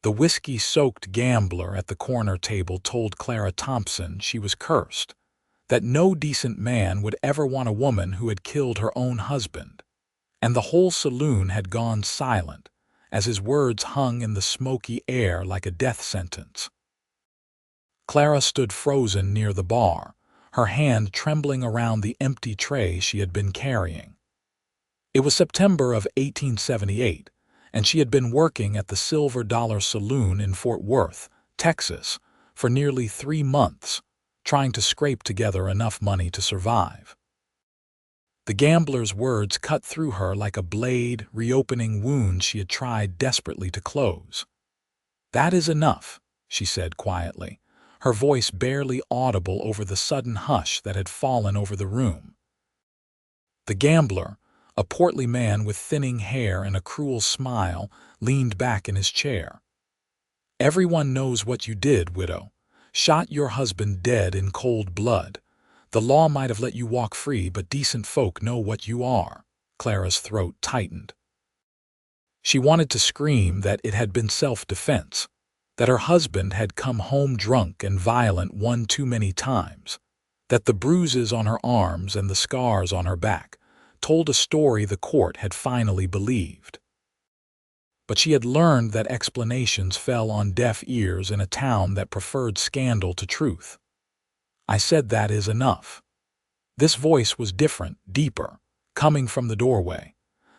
The whiskey-soaked gambler at the corner table told Clara Thompson she was cursed, that no decent man would ever want a woman who had killed her own husband, and the whole saloon had gone silent as his words hung in the smoky air like a death sentence. Clara stood frozen near the bar, her hand trembling around the empty tray she had been carrying. It was September of 1878, and she had been working at the Silver Dollar Saloon in Fort Worth, Texas, for nearly 3 months, trying to scrape together enough money to survive. The gambler's words cut through her like a blade, reopening wounds she had tried desperately to close. "That is enough," she said quietly, her voice barely audible over the sudden hush that had fallen over the room. The gambler, a portly man with thinning hair and a cruel smile, leaned back in his chair. "Everyone knows what you did, widow. Shot your husband dead in cold blood. The law might have let you walk free, but decent folk know what you are." Clara's throat tightened. She wanted to scream that it had been self-defense, that her husband had come home drunk and violent one too many times, that the bruises on her arms and the scars on her back told a story the court had finally believed. But she had learned that explanations fell on deaf ears in a town that preferred scandal to truth. "I said that is enough." This voice was different, deeper, coming from the doorway.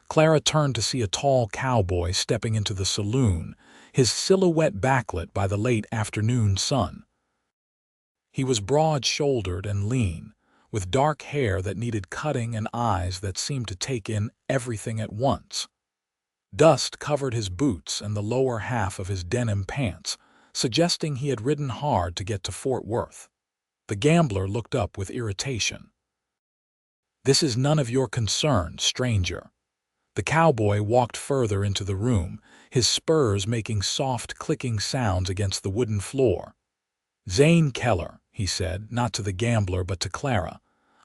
Clara turned to see a tall cowboy stepping into the saloon, his silhouette backlit by the late afternoon sun. He was broad-shouldered and lean, with dark hair that needed cutting and eyes that seemed to take in everything at once. Dust covered his boots and the lower half of his denim pants, suggesting he had ridden hard to get to Fort Worth. The gambler looked up with irritation. "This is none of your concern, stranger." The cowboy walked further into the room, his spurs making soft clicking sounds against the wooden floor. "Zane Keller," he said, not to the gambler but to Clara.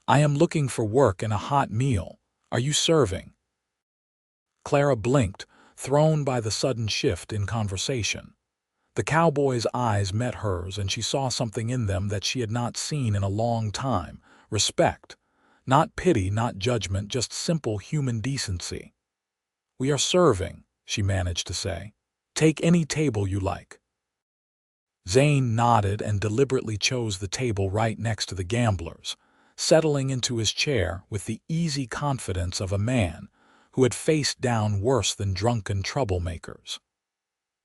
"I am looking for work and a hot meal. Are you serving?" Clara blinked, thrown by the sudden shift in conversation. The cowboy's eyes met hers, and she saw something in them that she had not seen in a long time: respect. Not pity, not judgment, just simple human decency. "We are serving," she managed to say. "Take any table you like." Zane nodded and deliberately chose the table right next to the gambler's, settling into his chair with the easy confidence of a man who had faced down worse than drunken troublemakers.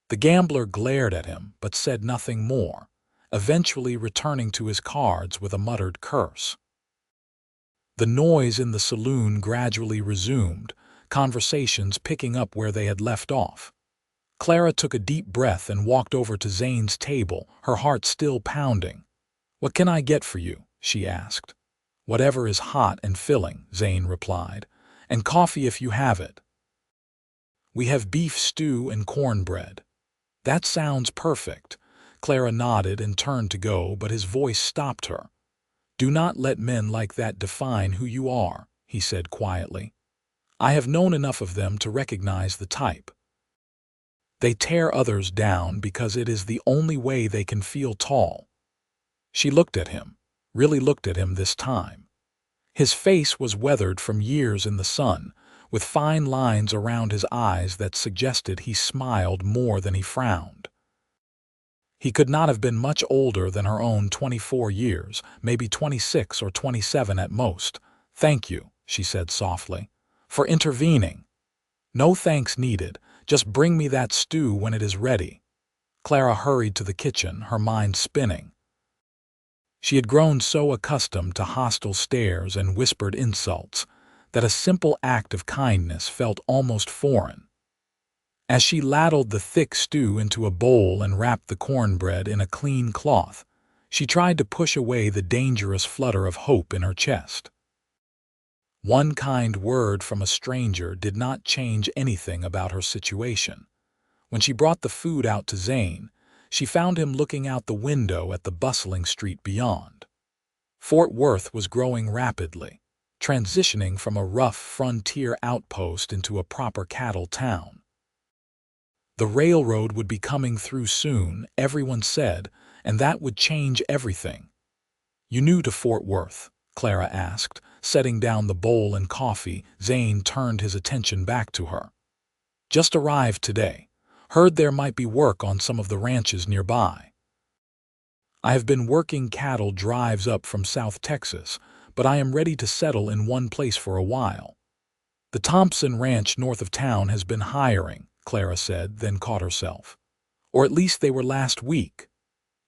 The gambler glared at him but said nothing more, eventually returning to his cards with a muttered curse. The noise in the saloon gradually resumed, conversations picking up where they had left off. Clara took a deep breath and walked over to Zane's table, her heart still pounding. "What can I get for you?" she asked. "Whatever is hot and filling," Zane replied, "and coffee if you have it." "We have beef stew and cornbread." "That sounds perfect." Clara nodded and turned to go, but his voice stopped her. "Do not let men like that define who you are," he said quietly. "I have known enough of them to recognize the type. They tear others down because it is the only way they can feel tall." She looked at him, really looked at him this time. His face was weathered from years in the sun, with fine lines around his eyes that suggested he smiled more than he frowned. He could not have been much older than her own 24 years, maybe 26 or 27 at most. "Thank you," she said softly, "for intervening." "No thanks needed. Just bring me that stew when it is ready." Clara hurried to the kitchen, her mind spinning. She had grown so accustomed to hostile stares and whispered insults that a simple act of kindness felt almost foreign. As she ladled the thick stew into a bowl and wrapped the cornbread in a clean cloth, she tried to push away the dangerous flutter of hope in her chest. One kind word from a stranger did not change anything about her situation. When she brought the food out to Zane, she found him looking out the window at the bustling street beyond. Fort Worth was growing rapidly, transitioning from a rough frontier outpost into a proper cattle town. The railroad would be coming through soon, everyone said, and that would change everything. "You new to Fort Worth?" Clara asked. Setting down the bowl and coffee, Zane turned his attention back to her. "Just arrived today. Heard there might be work on some of the ranches nearby. I have been working cattle drives up from South Texas, but I am ready to settle in one place for a while." "The Thompson Ranch north of town has been hiring," Clara said, then caught herself. "Or at least they were last week."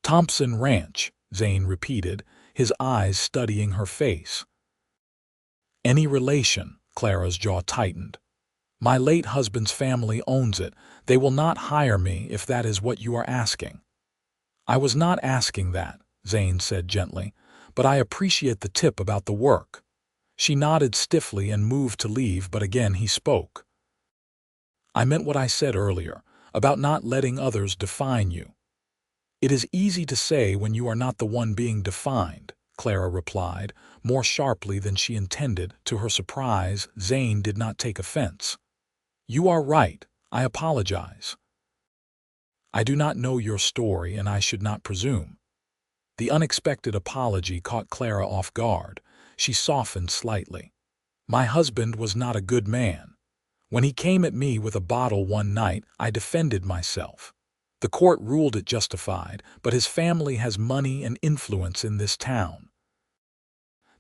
"Thompson Ranch," Zane repeated, his eyes studying her face. "Any relation?" Clara's jaw tightened. "My late husband's family owns it. They will not hire me if that is what you are asking." "I was not asking that," Zane said gently, "but I appreciate the tip about the work." She nodded stiffly and moved to leave, but again he spoke. "I meant what I said earlier, about not letting others define you." "It is easy to say when you are not the one being defined," Clara replied, more sharply than she intended. To her surprise, Zane did not take offense. "You are right. I apologize. I do not know your story, and I should not presume." The unexpected apology caught Clara off guard. She softened slightly. "My husband was not a good man. When he came at me with a bottle one night, I defended myself. The court ruled it justified, but his family has money and influence in this town.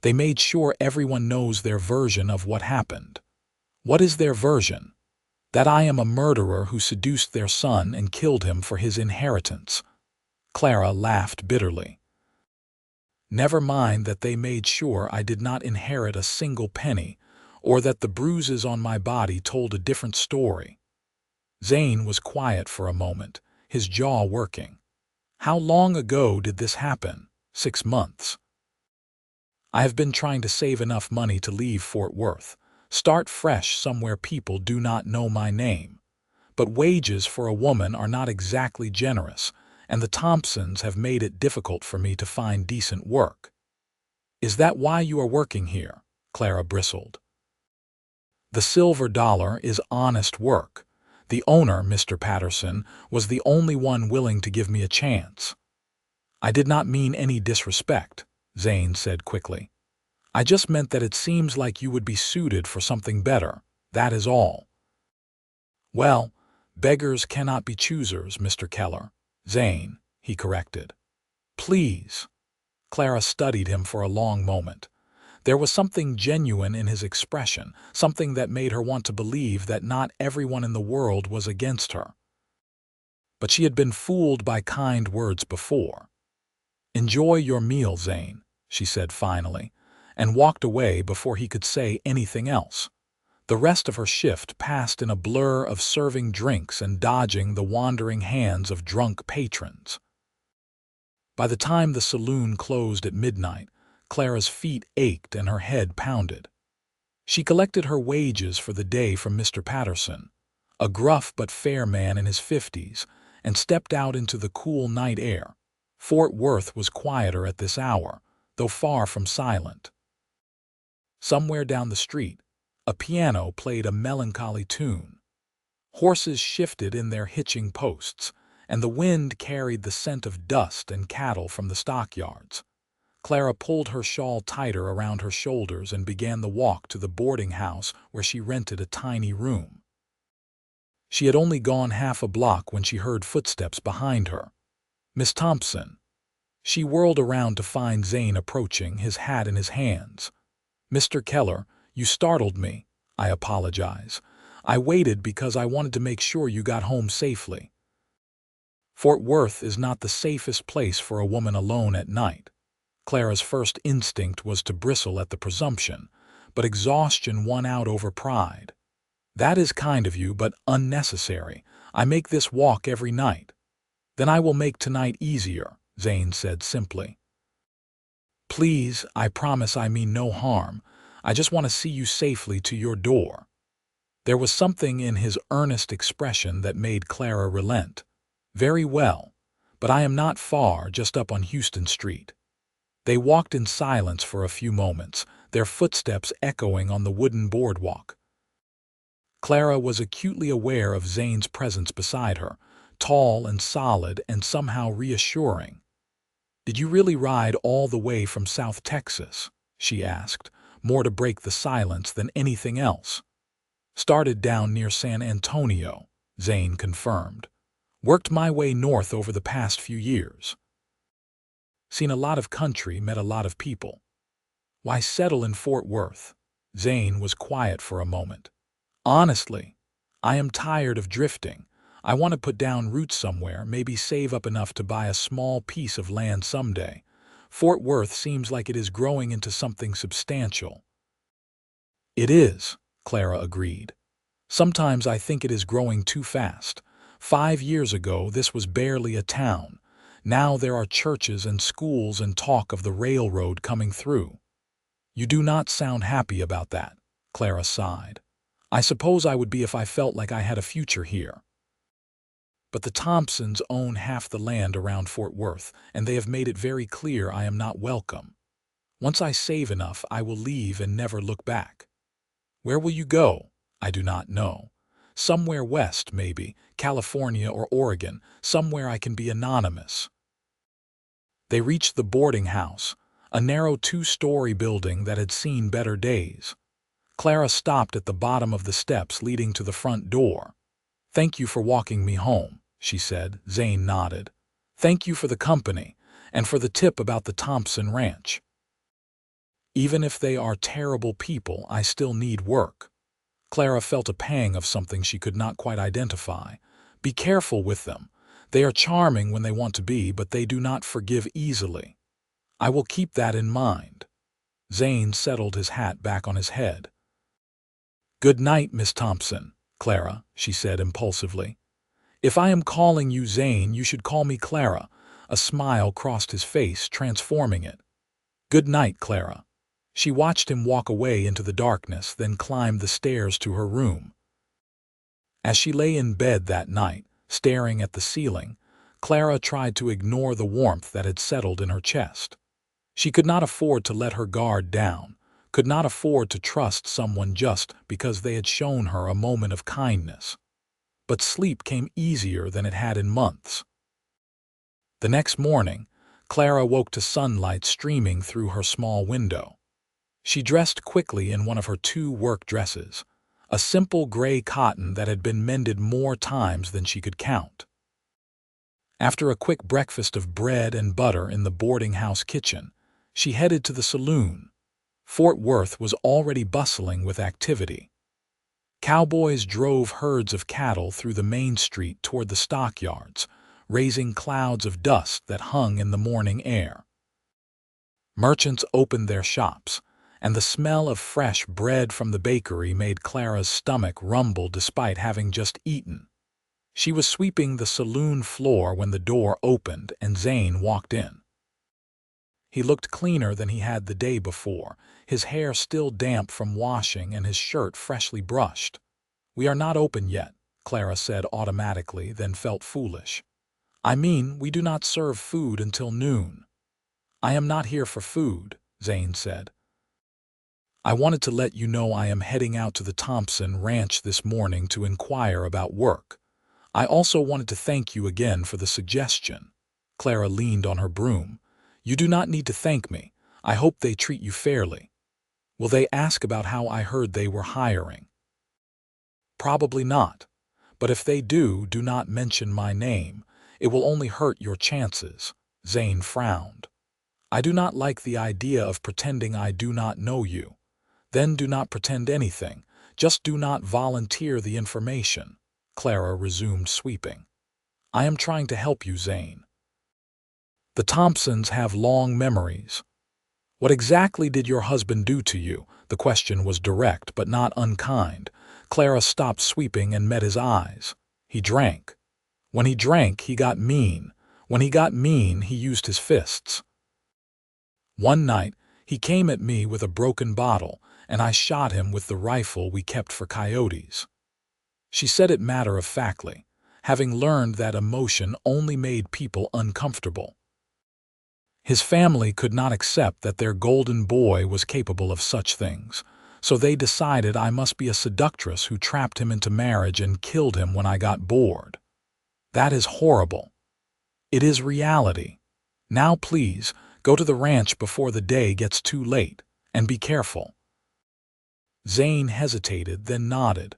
They made sure everyone knows their version of what happened." "What is their version?" "That I am a murderer who seduced their son and killed him for his inheritance." Clara laughed bitterly. "Never mind that they made sure I did not inherit a single penny, or that the bruises on my body told a different story." Zane was quiet for a moment, his jaw working. "How long ago did this happen?" "6 months. I have been trying to save enough money to leave Fort Worth, start fresh somewhere people do not know my name. But wages for a woman are not exactly generous, and the Thompsons have made it difficult for me to find decent work." "Is that why you are working here?" Clara bristled. "The silver dollar is honest work. The owner, Mr. Patterson, was the only one willing to give me a chance." "I did not mean any disrespect," Zane said quickly. "I just meant that it seems like you would be suited for something better, that is all." "Well, beggars cannot be choosers, Mr. Keller." "Zane," he corrected. "Please." Clara studied him for a long moment. There was something genuine in his expression, something that made her want to believe that not everyone in the world was against her. But she had been fooled by kind words before. "Enjoy your meal, Zane," she said finally, and walked away before he could say anything else. The rest of her shift passed in a blur of serving drinks and dodging the wandering hands of drunk patrons. By the time the saloon closed at midnight, Clara's feet ached and her head pounded. She collected her wages for the day from Mr. Patterson, a gruff but fair man in his 50s, and stepped out into the cool night air. Fort Worth was quieter at this hour, though far from silent. Somewhere down the street, a piano played a melancholy tune. Horses shifted in their hitching posts, and the wind carried the scent of dust and cattle from the stockyards. Clara pulled her shawl tighter around her shoulders and began the walk to the boarding house where she rented a tiny room. She had only gone half a block when she heard footsteps behind her. "Miss Thompson." She whirled around to find Zane approaching, his hat in his hands. "Mr. Keller, you startled me. I apologize. I waited because I wanted to make sure you got home safely." Fort Worth is not the safest place for a woman alone at night. Clara's first instinct was to bristle at the presumption, but exhaustion won out over pride. "That is kind of you, but unnecessary. I make this walk every night." "Then I will make tonight easier," Zane said simply. "Please, I promise I mean no harm. I just want to see you safely to your door." There was something in his earnest expression that made Clara relent. "Very well, but I am not far, just up on Houston Street." They walked in silence for a few moments, their footsteps echoing on the wooden boardwalk. Clara was acutely aware of Zane's presence beside her, tall and solid and somehow reassuring. "Did you really ride all the way from South Texas?" she asked, more to break the silence than anything else. "Started down near San Antonio," Zane confirmed. "Worked my way north over the past few years. Seen a lot of country, met a lot of people." "Why settle in Fort Worth?" Zane was quiet for a moment. "Honestly, I am tired of drifting. I want to put down roots somewhere, maybe save up enough to buy a small piece of land someday. Fort Worth seems like it is growing into something substantial." "It is," Clara agreed. "Sometimes I think it is growing too fast. 5 years ago, this was barely a town. Now there are churches and schools and talk of the railroad coming through." "You do not sound happy about that," Clara sighed. "I suppose I would be if I felt like I had a future here. But the Thompsons own half the land around Fort Worth, and they have made it very clear I am not welcome. Once I save enough, I will leave and never look back." "Where will you go?" "I do not know. Somewhere west, maybe, California or Oregon, somewhere I can be anonymous." They reached the boarding house, a narrow 2-story building that had seen better days. Clara stopped at the bottom of the steps leading to the front door. "Thank you for walking me home," she said. Zane nodded. "Thank you for the company, and for the tip about the Thompson Ranch. Even if they are terrible people, I still need work." Clara felt a pang of something she could not quite identify. "Be careful with them. They are charming when they want to be, but they do not forgive easily." "I will keep that in mind." Zane settled his hat back on his head. "Good night, Miss Thompson." "Clara," she said impulsively. "If I am calling you Zane, you should call me Clara." A smile crossed his face, transforming it. "Good night, Clara." She watched him walk away into the darkness, then climbed the stairs to her room. As she lay in bed that night, staring at the ceiling, Clara tried to ignore the warmth that had settled in her chest. She could not afford to let her guard down, could not afford to trust someone just because they had shown her a moment of kindness. But sleep came easier than it had in months. The next morning, Clara woke to sunlight streaming through her small window. She dressed quickly in one of her 2 work dresses, a simple gray cotton that had been mended more times than she could count. After a quick breakfast of bread and butter in the boarding house kitchen, she headed to the saloon. Fort Worth was already bustling with activity. Cowboys drove herds of cattle through the main street toward the stockyards, raising clouds of dust that hung in the morning air. Merchants opened their shops, and the smell of fresh bread from the bakery made Clara's stomach rumble despite having just eaten. She was sweeping the saloon floor when the door opened and Zane walked in. He looked cleaner than he had the day before, his hair still damp from washing and his shirt freshly brushed. "We are not open yet," Clara said automatically, then felt foolish. "I mean, we do not serve food until noon." "I am not here for food," Zane said. "I wanted to let you know I am heading out to the Thompson Ranch this morning to inquire about work. I also wanted to thank you again for the suggestion." Clara leaned on her broom. "You do not need to thank me. I hope they treat you fairly." "Will they ask about how I heard they were hiring?" "Probably not. But if they do, do not mention my name. It will only hurt your chances." Zane frowned. "I do not like the idea of pretending I do not know you." "Then do not pretend anything. Just do not volunteer the information." Clara resumed sweeping. "I am trying to help you, Zane. The Thompsons have long memories." "What exactly did your husband do to you?" The question was direct but not unkind. Clara stopped sweeping and met his eyes. "He drank. When he drank, he got mean. When he got mean, he used his fists. One night, he came at me with a broken bottle, and I shot him with the rifle we kept for coyotes." She said it matter-of-factly, having learned that emotion only made people uncomfortable. His family could not accept that their golden boy was capable of such things. So they decided I must be a seductress who trapped him into marriage and killed him when I got bored. That is horrible. It is reality. Now please, go to the ranch before the day gets too late, and be careful." Zane hesitated, then nodded.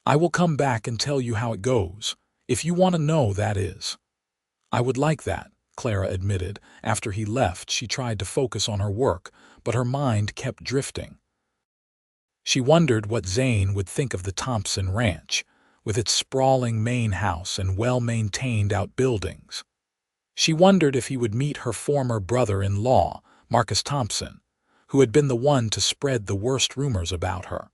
"I will come back and tell you how it goes, if you want to know, that is." "I would like that," Clara admitted. After he left, she tried to focus on her work, but her mind kept drifting. She wondered what Zane would think of the Thompson ranch, with its sprawling main house and well-maintained outbuildings. She wondered if he would meet her former brother-in-law, Marcus Thompson, who had been the one to spread the worst rumors about her.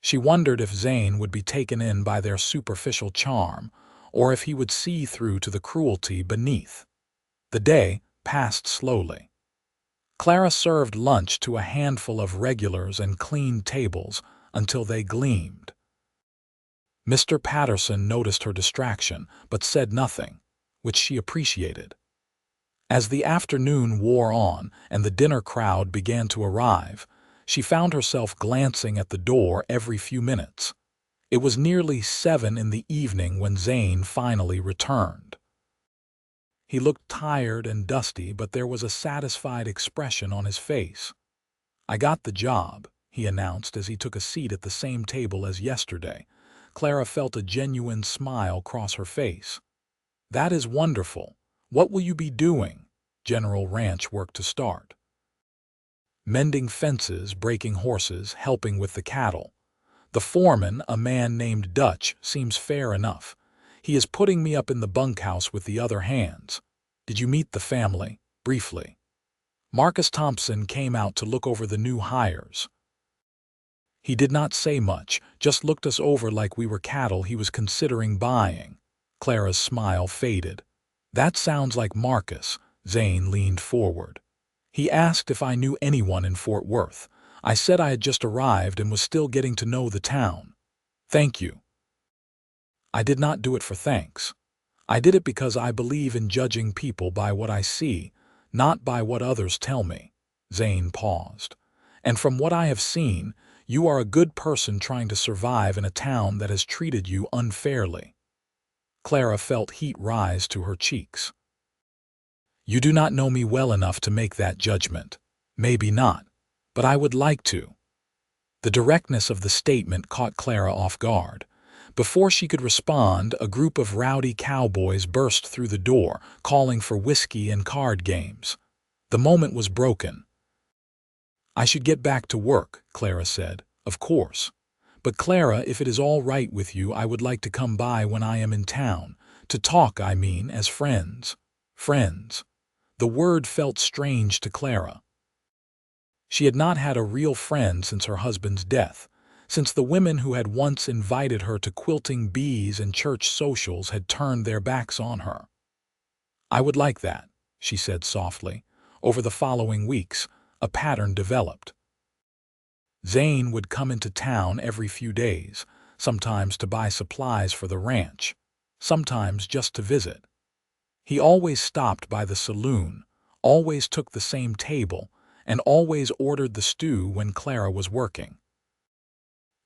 She wondered if Zane would be taken in by their superficial charm, or if he would see through to the cruelty beneath. The day passed slowly. Clara served lunch to a handful of regulars and cleaned tables until they gleamed. Mr. Patterson noticed her distraction, but said nothing, which she appreciated. As the afternoon wore on and the dinner crowd began to arrive, she found herself glancing at the door every few minutes. It was nearly 7 in the evening when Zane finally returned. He looked tired and dusty, but there was a satisfied expression on his face. "I got the job," he announced as he took a seat at the same table as yesterday. Clara felt a genuine smile cross her face. "That is wonderful. What will you be doing?" "General ranch work to start. Mending fences, breaking horses, helping with the cattle. The foreman, a man named Dutch, seems fair enough. He is putting me up in the bunkhouse with the other hands. Did you meet the family?" "Briefly. Marcus Thompson came out to look over the new hires. He did not say much, just looked us over like we were cattle he was considering buying." Clara's smile faded. "That sounds like Marcus." Zane leaned forward. "He asked if I knew anyone in Fort Worth. I said I had just arrived and was still getting to know the town." "Thank you." "I did not do it for thanks. I did it because I believe in judging people by what I see, not by what others tell me." Zane paused. "And from what I have seen, you are a good person trying to survive in a town that has treated you unfairly." Clara felt heat rise to her cheeks. "You do not know me well enough to make that judgment. Maybe not, but I would like to." The directness of the statement caught Clara off guard. Before she could respond, a group of rowdy cowboys burst through the door, calling for whiskey and card games. The moment was broken. "I should get back to work," Clara said. "Of course. But Clara, if it is all right with you, I would like to come by when I am in town. To talk, I mean, as friends." Friends. The word felt strange to Clara. She had not had a real friend since her husband's death, since the women who had once invited her to quilting bees and church socials had turned their backs on her. "I would like that," she said softly. Over the following weeks, a pattern developed. Zane would come into town every few days, sometimes to buy supplies for the ranch, sometimes just to visit. He always stopped by the saloon, always took the same table, and always ordered the stew when Clara was working.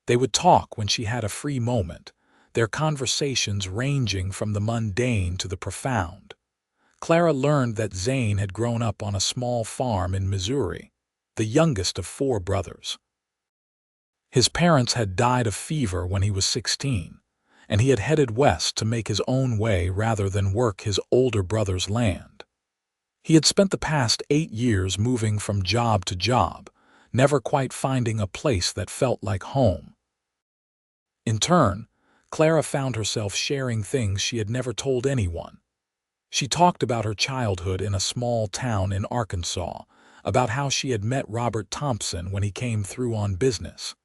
They would talk when she had a free moment, their conversations ranging from the mundane to the profound. Clara learned that Zane had grown up on a small farm in Missouri, the youngest of 4 brothers. His parents had died of fever when he was 16, and he had headed west to make his own way rather than work his older brother's land. He had spent the past 8 years moving from job to job, never quite finding a place that felt like home. In turn, Clara found herself sharing things she had never told anyone. She talked about her childhood in a small town in Arkansas, about how she had met Robert Thompson when he came through on business.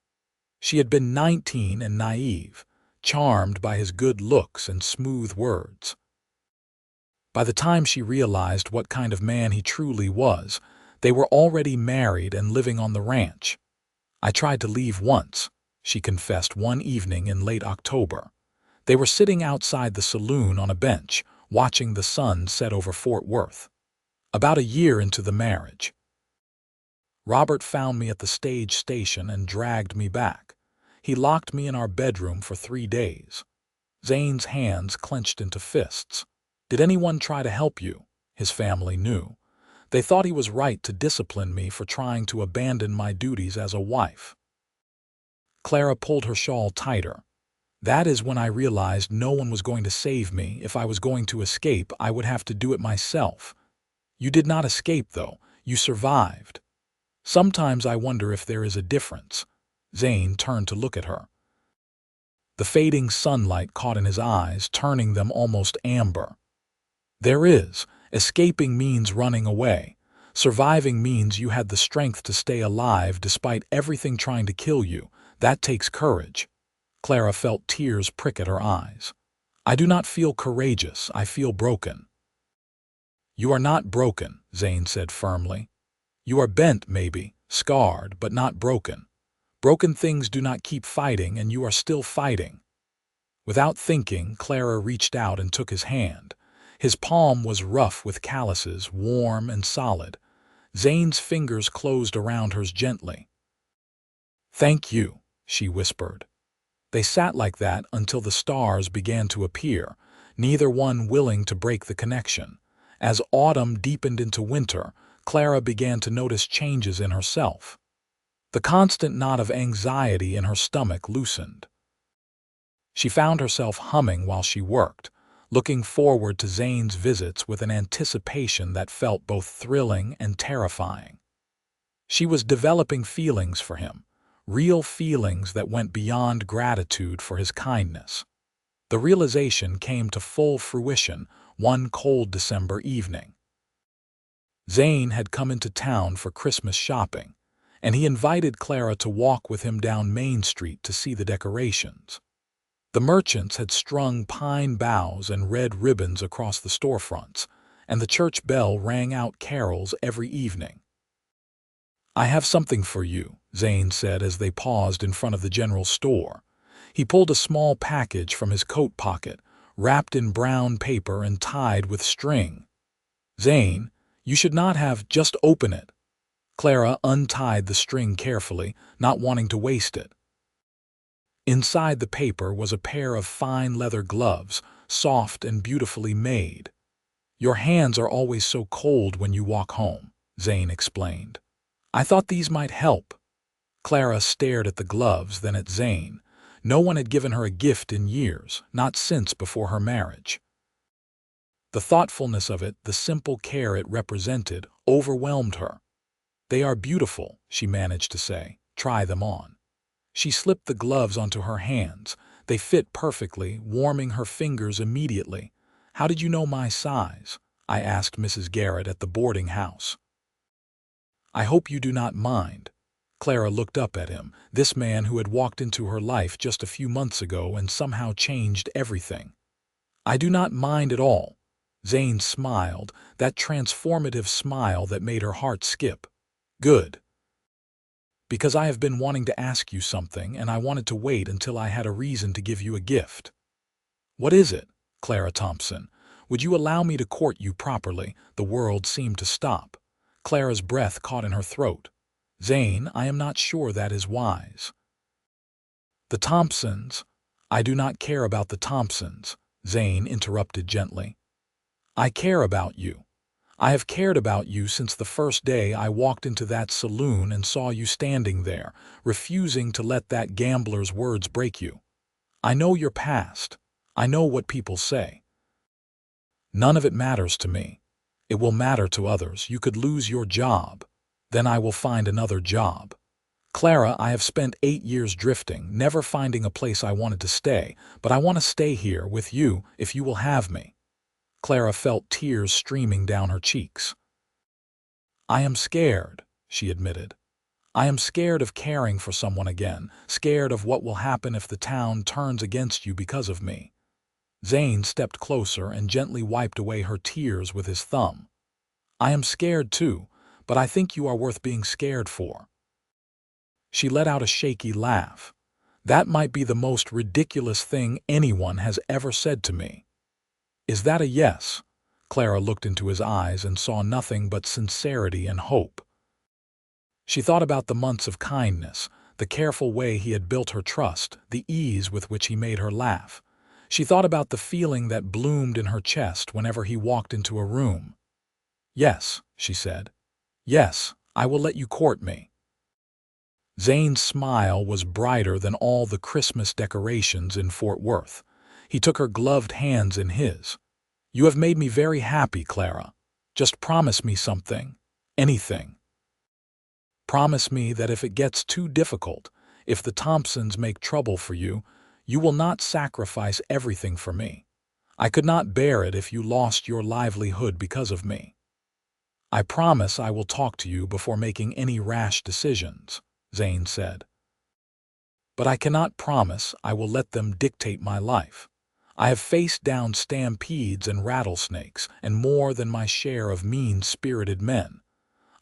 She had been 19 and naive, charmed by his good looks and smooth words. By the time she realized what kind of man he truly was, they were already married and living on the ranch. "I tried to leave once," she confessed one evening in late October. They were sitting outside the saloon on a bench, watching the sun set over Fort Worth. About a year into the marriage. Robert found me at the stage station and dragged me back. He locked me in our bedroom for 3 days. Zane's hands clenched into fists. Did anyone try to help you? His family knew. They thought he was right to discipline me for trying to abandon my duties as a wife. Clara pulled her shawl tighter. That is when I realized no one was going to save me. If I was going to escape, I would have to do it myself. You did not escape, though. You survived. Sometimes I wonder if there is a difference. Zane turned to look at her. The fading sunlight caught in his eyes, turning them almost amber. There is. Escaping means running away. Surviving means you had the strength to stay alive despite everything trying to kill you. That takes courage. Clara felt tears prick at her eyes. I do not feel courageous. I feel broken. You are not broken, Zane said firmly. You are bent, maybe, scarred, but not broken. Broken things do not keep fighting, and you are still fighting. Without thinking, Clara reached out and took his hand. His palm was rough with calluses, warm and solid. Zane's fingers closed around hers gently. Thank you, she whispered. They sat like that until the stars began to appear, neither one willing to break the connection. As autumn deepened into winter, Clara began to notice changes in herself. The constant knot of anxiety in her stomach loosened. She found herself humming while she worked, looking forward to Zane's visits with an anticipation that felt both thrilling and terrifying. She was developing feelings for him, real feelings that went beyond gratitude for his kindness. The realization came to full fruition one cold December evening. Zane had come into town for Christmas shopping, and he invited Clara to walk with him down Main Street to see the decorations. The merchants had strung pine boughs and red ribbons across the storefronts, and the church bell rang out carols every evening. I have something for you, Zane said as they paused in front of the general store. He pulled a small package from his coat pocket, wrapped in brown paper and tied with string. Zane, you should not have. Just open it. Clara untied the string carefully, not wanting to waste it. Inside the paper was a pair of fine leather gloves, soft and beautifully made. Your hands are always so cold when you walk home, Zane explained. I thought these might help. Clara stared at the gloves, then at Zane. No one had given her a gift in years, not since before her marriage. The thoughtfulness of it, the simple care it represented, overwhelmed her. They are beautiful, she managed to say. Try them on. She slipped the gloves onto her hands. They fit perfectly, warming her fingers immediately. How did you know my size? I asked Mrs. Garrett at the boarding house. I hope you do not mind. Clara looked up at him, this man who had walked into her life just a few months ago and somehow changed everything. I do not mind at all. Zane smiled, that transformative smile that made her heart skip. Good. Because I have been wanting to ask you something, and I wanted to wait until I had a reason to give you a gift. What is it, Clara Thompson? Would you allow me to court you properly? The world seemed to stop. Clara's breath caught in her throat. Zane, I am not sure that is wise. The Thompsons. I do not care about the Thompsons, Zane interrupted gently. I care about you. I have cared about you since the first day I walked into that saloon and saw you standing there, refusing to let that gambler's words break you. I know your past. I know what people say. None of it matters to me. It will matter to others. You could lose your job. Then I will find another job. Clara, I have spent 8 years drifting, never finding a place I wanted to stay, but I want to stay here with you if you will have me. Clara felt tears streaming down her cheeks. I am scared, she admitted. I am scared of caring for someone again, scared of what will happen if the town turns against you because of me. Zane stepped closer and gently wiped away her tears with his thumb. I am scared too, but I think you are worth being scared for. She let out a shaky laugh. That might be the most ridiculous thing anyone has ever said to me. Is that a yes? Clara looked into his eyes and saw nothing but sincerity and hope. She thought about the months of kindness, the careful way he had built her trust, the ease with which he made her laugh. She thought about the feeling that bloomed in her chest whenever he walked into a room. "Yes," she said. "Yes, I will let you court me." Zane's smile was brighter than all the Christmas decorations in Fort Worth. He took her gloved hands in his. "You have made me very happy, Clara. Just promise me something. Anything. Promise me that if it gets too difficult, if the Thompsons make trouble for you, you will not sacrifice everything for me. I could not bear it if you lost your livelihood because of me. I promise I will talk to you before making any rash decisions," Zane said. "But I cannot promise I will let them dictate my life. I have faced down stampedes and rattlesnakes and more than my share of mean-spirited men.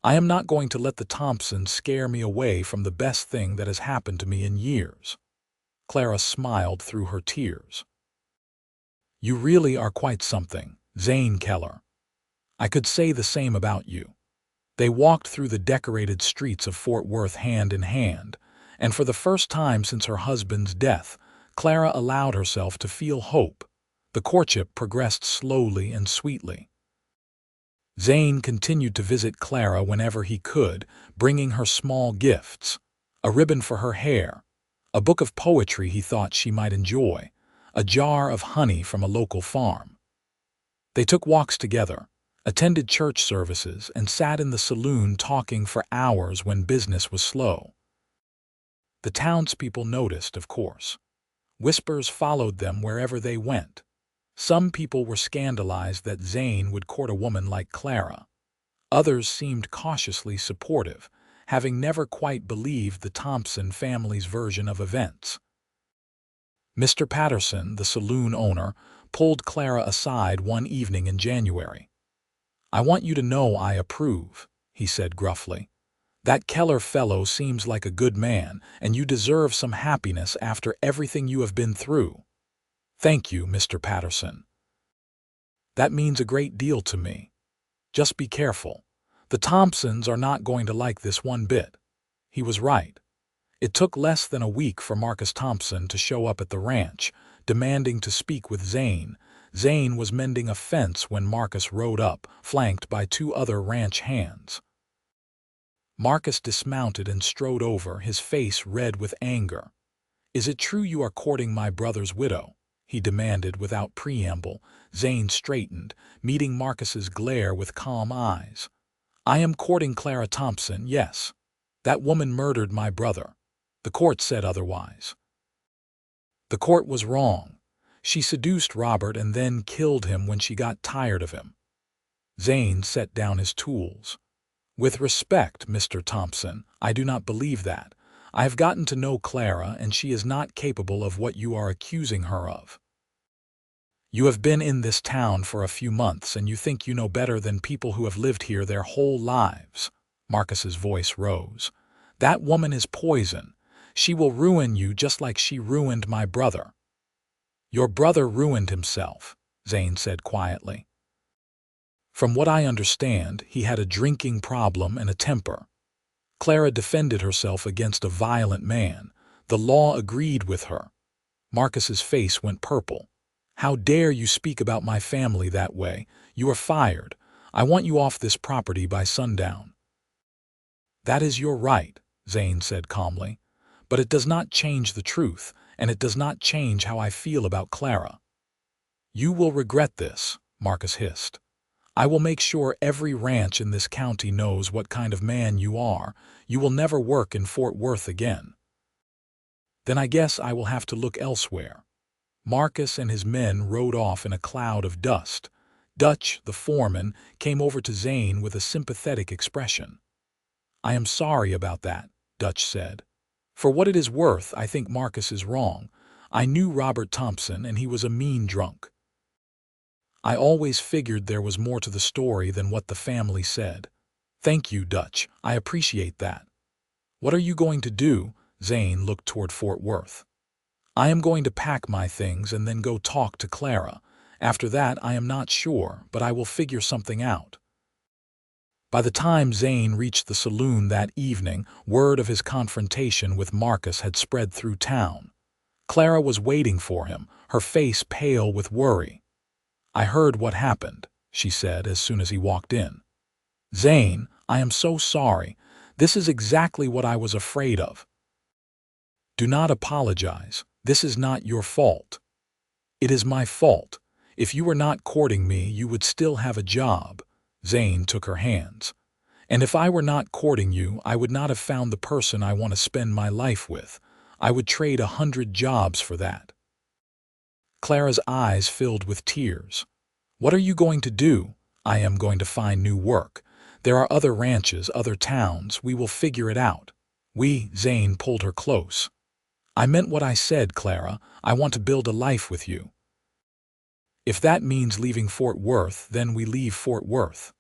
I am not going to let the Thompsons scare me away from the best thing that has happened to me in years." Clara smiled through her tears. "You really are quite something, Zane Keller. I could say the same about you." They walked through the decorated streets of Fort Worth hand in hand, and for the first time since her husband's death, Clara allowed herself to feel hope. The courtship progressed slowly and sweetly. Zane continued to visit Clara whenever he could, bringing her small gifts: a ribbon for her hair, a book of poetry he thought she might enjoy, a jar of honey from a local farm. They took walks together, attended church services, and sat in the saloon talking for hours when business was slow. The townspeople noticed, of course. Whispers followed them wherever they went. Some people were scandalized that Zane would court a woman like Clara. Others seemed cautiously supportive, having never quite believed the Thompson family's version of events. Mr. Patterson, the saloon owner, pulled Clara aside one evening in January. "I want you to know I approve," he said gruffly. "That Keller fellow seems like a good man, and you deserve some happiness after everything you have been through." "Thank you, Mr. Patterson. That means a great deal to me. Just be careful. The Thompsons are not going to like this one bit." He was right. It took less than a week for Marcus Thompson to show up at the ranch, demanding to speak with Zane. Zane was mending a fence when Marcus rode up, flanked by two other ranch hands. Marcus dismounted and strode over, his face red with anger. "Is it true you are courting my brother's widow?" he demanded without preamble. Zane straightened, meeting Marcus's glare with calm eyes. "I am courting Clara Thompson, yes. That woman murdered my brother. The court said otherwise." "The court was wrong. She seduced Robert and then killed him when she got tired of him." Zane set down his tools. "With respect, Mr. Thompson, I do not believe that. I have gotten to know Clara, and she is not capable of what you are accusing her of. You have been in this town for a few months, and you think you know better than people who have lived here their whole lives." Marcus's voice rose. "That woman is poison. She will ruin you just like she ruined my brother." "Your brother ruined himself," Zane said quietly. "From what I understand, he had a drinking problem and a temper. Clara defended herself against a violent man. The law agreed with her." Marcus's face went purple. "How dare you speak about my family that way? You are fired. I want you off this property by sundown." "That is your right," Zane said calmly. "But it does not change the truth, and it does not change how I feel about Clara." "You will regret this," Marcus hissed. "I will make sure every ranch in this county knows what kind of man you are. You will never work in Fort Worth again." "Then I guess I will have to look elsewhere." Marcus and his men rode off in a cloud of dust. Dutch, the foreman, came over to Zane with a sympathetic expression. "I am sorry about that," Dutch said. "For what it is worth, I think Marcus is wrong. I knew Robert Thompson, and he was a mean drunk. I always figured there was more to the story than what the family said." "Thank you, Dutch. I appreciate that." "What are you going to do?" Zane looked toward Fort Worth. "I am going to pack my things and then go talk to Clara. After that, I am not sure, but I will figure something out." By the time Zane reached the saloon that evening, word of his confrontation with Marcus had spread through town. Clara was waiting for him, her face pale with worry. "I heard what happened," she said as soon as he walked in. "Zane, I am so sorry. This is exactly what I was afraid of." "Do not apologize. This is not your fault." "It is my fault. If you were not courting me, you would still have a job." Zane took her hands. "And if I were not courting you, I would not have found the person I want to spend my life with. I would trade 100 jobs for that." Clara's eyes filled with tears. "What are you going to do?" "I am going to find new work. There are other ranches, other towns. We will figure it out." Zane pulled her close. "I meant what I said, Clara. I want to build a life with you. If that means leaving Fort Worth, then we leave Fort Worth.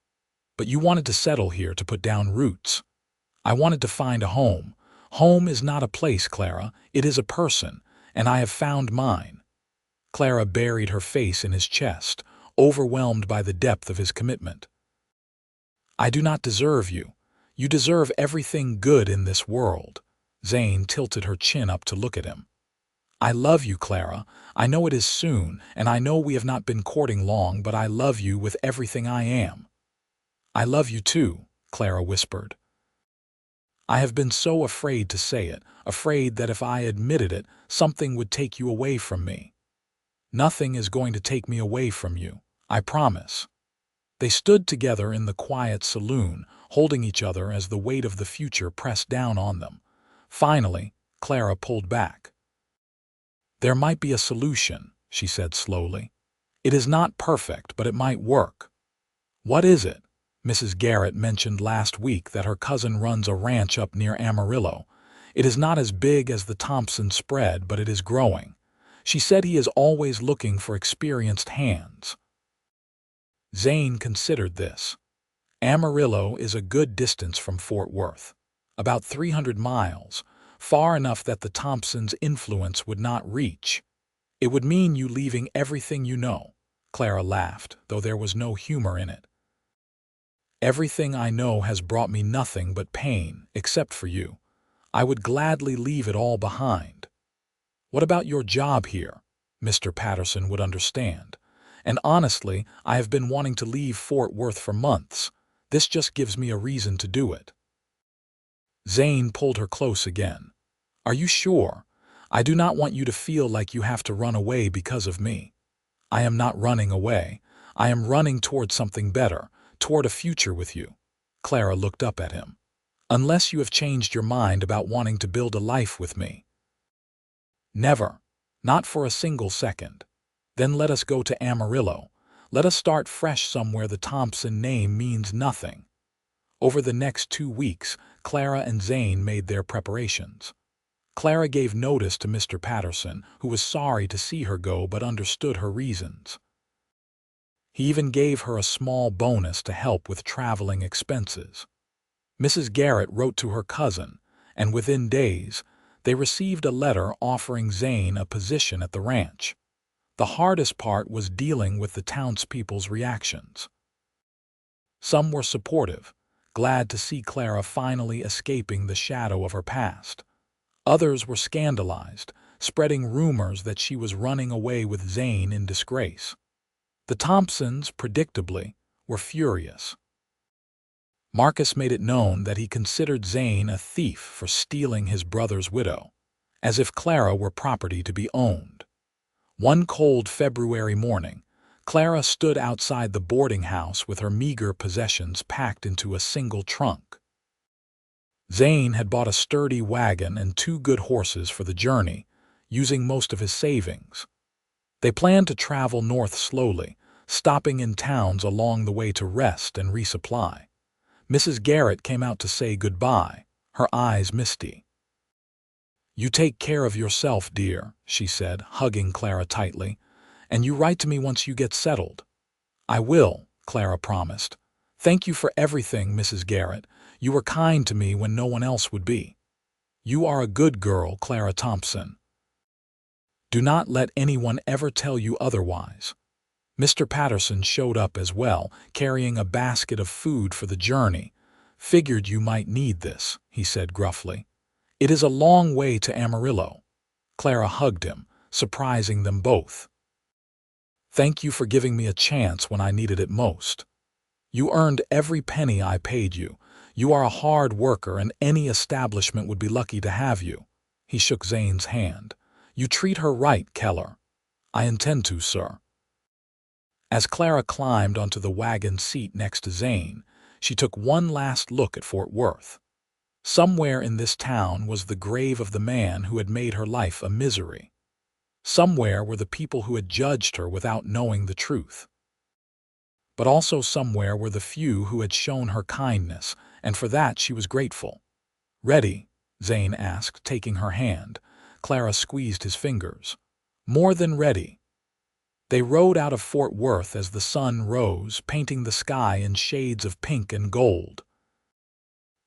But you wanted to settle here, to put down roots." "I wanted to find a home. Home is not a place, Clara. It is a person, and I have found mine." Clara buried her face in his chest, overwhelmed by the depth of his commitment. "I do not deserve you. You deserve everything good in this world." Zane tilted her chin up to look at him. "I love you, Clara. I know it is soon, and I know we have not been courting long, but I love you with everything I am." "I love you too," Clara whispered. "I have been so afraid to say it, afraid that if I admitted it, something would take you away from me." "Nothing is going to take me away from you. I promise." They stood together in the quiet saloon, holding each other as the weight of the future pressed down on them. Finally, Clara pulled back. "There might be a solution," she said slowly. "It is not perfect, but it might work." "What is it?" "Mrs. Garrett mentioned last week that her cousin runs a ranch up near Amarillo. It is not as big as the Thompson spread, but it is growing. She said he is always looking for experienced hands." Zane considered this. Amarillo is a good distance from Fort Worth, about 300 miles, far enough that the Thompsons' influence would not reach. "It would mean you leaving everything you know." Clara laughed, though there was no humor in it. "Everything I know has brought me nothing but pain, except for you. I would gladly leave it all behind." "What about your job here?" "Mr. Patterson would understand. And honestly, I have been wanting to leave Fort Worth for months. This just gives me a reason to do it." Zane pulled her close again. "Are you sure? I do not want you to feel like you have to run away because of me." "I am not running away. I am running toward something better, toward a future with you." Clara looked up at him. "Unless you have changed your mind about wanting to build a life with me." "Never. Not for a single second." "Then let us go to Amarillo. Let us start fresh somewhere the Thompson name means nothing." Over the next 2 weeks, Clara and Zane made their preparations. Clara gave notice to Mr. Patterson, who was sorry to see her go but understood her reasons. He even gave her a small bonus to help with traveling expenses. Mrs. Garrett wrote to her cousin, and within days, they received a letter offering Zane a position at the ranch. The hardest part was dealing with the townspeople's reactions. Some were supportive, glad to see Clara finally escaping the shadow of her past. Others were scandalized, spreading rumors that she was running away with Zane in disgrace. The Thompsons, predictably, were furious. Marcus made it known that he considered Zane a thief for stealing his brother's widow, as if Clara were property to be owned. One cold February morning, Clara stood outside the boarding house with her meager possessions packed into a single trunk. Zane had bought a sturdy wagon and 2 good horses for the journey, using most of his savings. They planned to travel north slowly, stopping in towns along the way to rest and resupply. Mrs. Garrett came out to say goodbye, her eyes misty. "You take care of yourself, dear," she said, hugging Clara tightly, "and you write to me once you get settled." "I will," Clara promised. "Thank you for everything, Mrs. Garrett. You were kind to me when no one else would be." "You are a good girl, Clara Thompson. Do not let anyone ever tell you otherwise." Mr. Patterson showed up as well, carrying a basket of food for the journey. "Figured you might need this," he said gruffly. "It is a long way to Amarillo." Clara hugged him, surprising them both. "Thank you for giving me a chance when I needed it most. You earned every penny I paid you. You are a hard worker and any establishment would be lucky to have you." He shook Zane's hand. "You treat her right, Keller." "I intend to, sir." As Clara climbed onto the wagon seat next to Zane, she took one last look at Fort Worth. Somewhere in this town was the grave of the man who had made her life a misery. Somewhere were the people who had judged her without knowing the truth. But also somewhere were the few who had shown her kindness, and for that she was grateful. "Ready?" Zane asked, taking her hand. Clara squeezed his fingers. "More than ready." They rode out of Fort Worth as the sun rose, painting the sky in shades of pink and gold.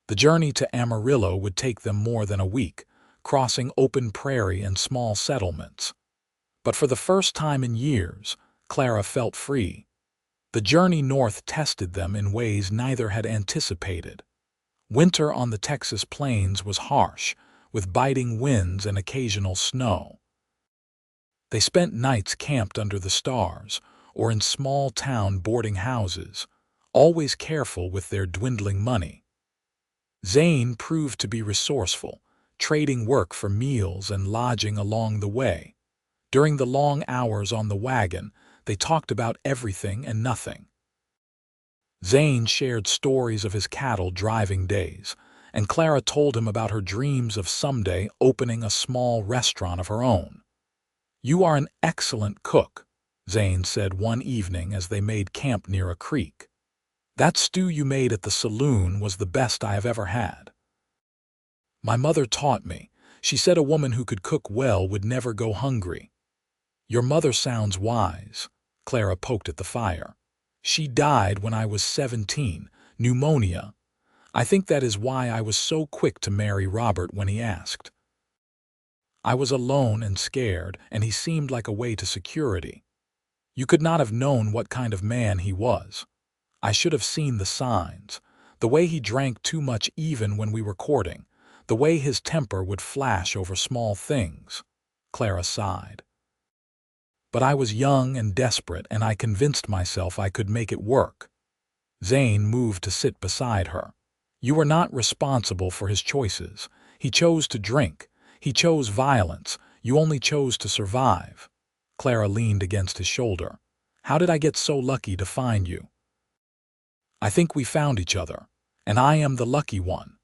The journey to Amarillo would take them more than a week, crossing open prairie and small settlements. But for the first time in years, Clara felt free. The journey north tested them in ways neither had anticipated. Winter on the Texas plains was harsh, with biting winds and occasional snow. They spent nights camped under the stars, or in small-town boarding houses, always careful with their dwindling money. Zane proved to be resourceful, trading work for meals and lodging along the way. During the long hours on the wagon, they talked about everything and nothing. Zane shared stories of his cattle driving days, and Clara told him about her dreams of someday opening a small restaurant of her own. "You are an excellent cook," Zane said one evening as they made camp near a creek. "That stew you made at the saloon was the best I have ever had." "My mother taught me. She said a woman who could cook well would never go hungry." "Your mother sounds wise." Clara poked at the fire. "She died when I was 17, pneumonia. I think that is why I was so quick to marry Robert when he asked. I was alone and scared, and he seemed like a way to security. You could not have known what kind of man he was. I should have seen the signs. The way he drank too much even when we were courting. The way his temper would flash over small things." Clara sighed. "But I was young and desperate, and I convinced myself I could make it work." Zane moved to sit beside her. "You were not responsible for his choices. He chose to drink. He chose violence. You only chose to survive." Clara leaned against his shoulder. "How did I get so lucky to find you?" "I think we found each other, and I am the lucky one."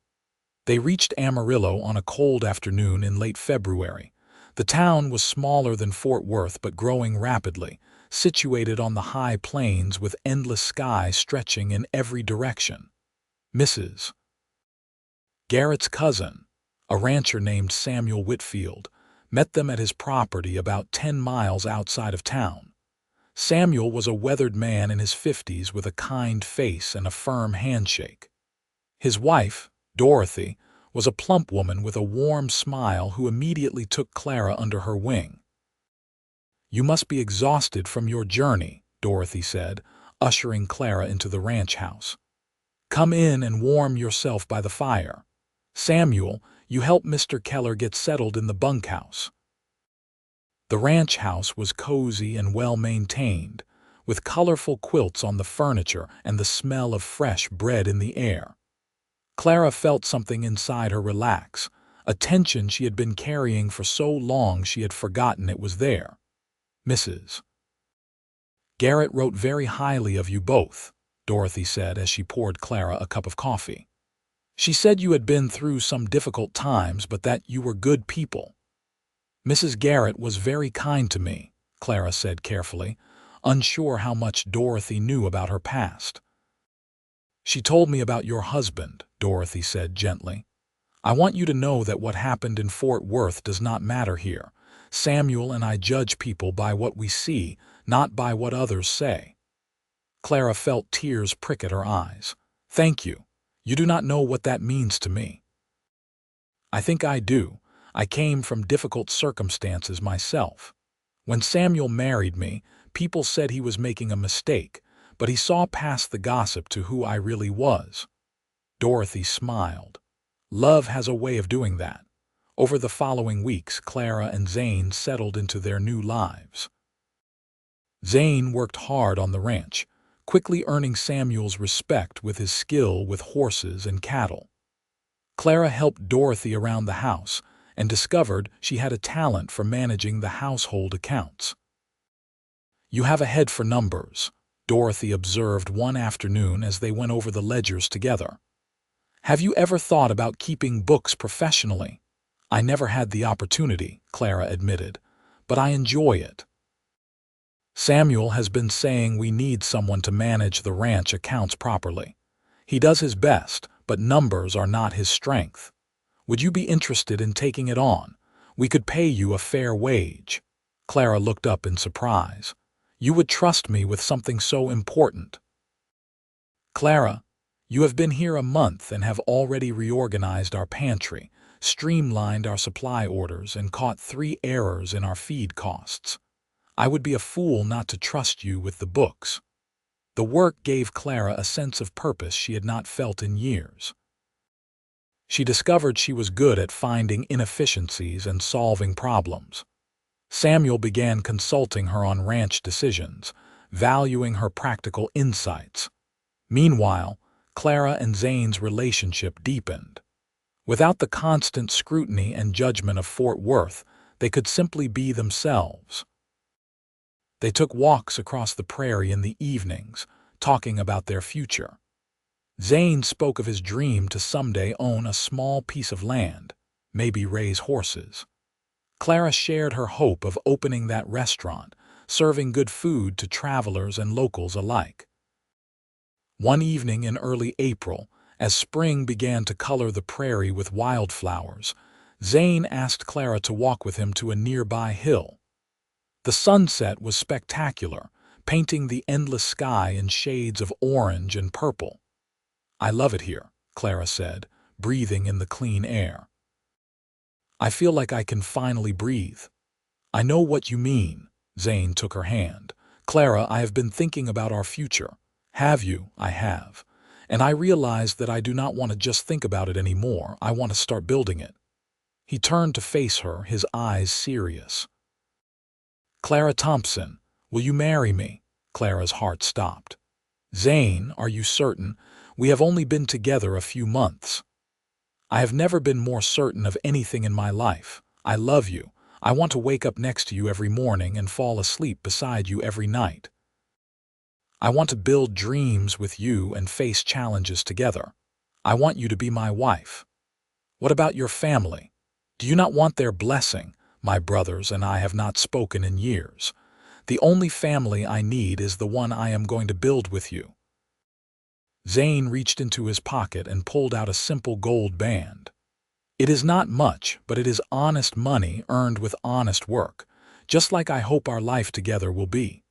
They reached Amarillo on a cold afternoon in late February. The town was smaller than Fort Worth but growing rapidly, situated on the high plains with endless sky stretching in every direction. Mrs. Garrett's cousin, a rancher named Samuel Whitfield, met them at his property about 10 miles outside of town. Samuel was a weathered man in his 50s with a kind face and a firm handshake. His wife, Dorothy, was a plump woman with a warm smile who immediately took Clara under her wing. "You must be exhausted from your journey," Dorothy said, ushering Clara into the ranch house. "Come in and warm yourself by the fire. Samuel, you help Mr. Keller get settled in the bunkhouse." The ranch house was cozy and well-maintained, with colorful quilts on the furniture and the smell of fresh bread in the air. Clara felt something inside her relax, a tension she had been carrying for so long she had forgotten it was there. "Mrs. Garrett wrote very highly of you both," Dorothy said as she poured Clara a cup of coffee. "She said you had been through some difficult times, but that you were good people." "Mrs. Garrett was very kind to me," Clara said carefully, unsure how much Dorothy knew about her past. "She told me about your husband," Dorothy said gently. "I want you to know that what happened in Fort Worth does not matter here. Samuel and I judge people by what we see, not by what others say." Clara felt tears prick at her eyes. "Thank you. You do not know what that means to me." "I think I do. I came from difficult circumstances myself. When Samuel married me, People said he was making a mistake, but he saw past the gossip to who I really was. Dorothy smiled. Love has a way of doing that. Over the following weeks, Clara and Zane settled into their new lives. Zane worked hard on the ranch, quickly earning Samuel's respect with his skill with horses and cattle. Clara helped Dorothy around the house and discovered she had a talent for managing the household accounts. "You have a head for numbers," Dorothy observed one afternoon as they went over the ledgers together. "Have you ever thought about keeping books professionally?" "I never had the opportunity," Clara admitted, "but I enjoy it." "Samuel has been saying we need someone to manage the ranch accounts properly. He does his best, but numbers are not his strength. Would you be interested in taking it on? We could pay you a fair wage." Clara looked up in surprise. "You would trust me with something so important?" "Clara, you have been here a month and have already reorganized our pantry, streamlined our supply orders, and caught 3 errors in our feed costs. I would be a fool not to trust you with the books." The work gave Clara a sense of purpose she had not felt in years. She discovered she was good at finding inefficiencies and solving problems. Samuel began consulting her on ranch decisions, valuing her practical insights. Meanwhile, Clara and Zane's relationship deepened. Without the constant scrutiny and judgment of Fort Worth, they could simply be themselves. They took walks across the prairie in the evenings, talking about their future. Zane spoke of his dream to someday own a small piece of land, maybe raise horses. Clara shared her hope of opening that restaurant, serving good food to travelers and locals alike. One evening in early April, as spring began to color the prairie with wildflowers, Zane asked Clara to walk with him to a nearby hill. The sunset was spectacular, painting the endless sky in shades of orange and purple. "I love it here," Clara said, breathing in the clean air. "I feel like I can finally breathe." "I know what you mean." Zane took her hand. "Clara, I have been thinking about our future." "Have you?" "I have. And I realized that I do not want to just think about it anymore. I want to start building it." He turned to face her, his eyes serious. "Clara Thompson, will you marry me?" Clara's heart stopped. "Zane, are you certain? We have only been together a few months." "I have never been more certain of anything in my life. I love you. I want to wake up next to you every morning and fall asleep beside you every night. I want to build dreams with you and face challenges together. I want you to be my wife." "What about your family? Do you not want their blessing?" "My brothers and I have not spoken in years. The only family I need is the one I am going to build with you." Zane reached into his pocket and pulled out a simple gold band. "It is not much, but it is honest money earned with honest work, just like I hope our life together will be."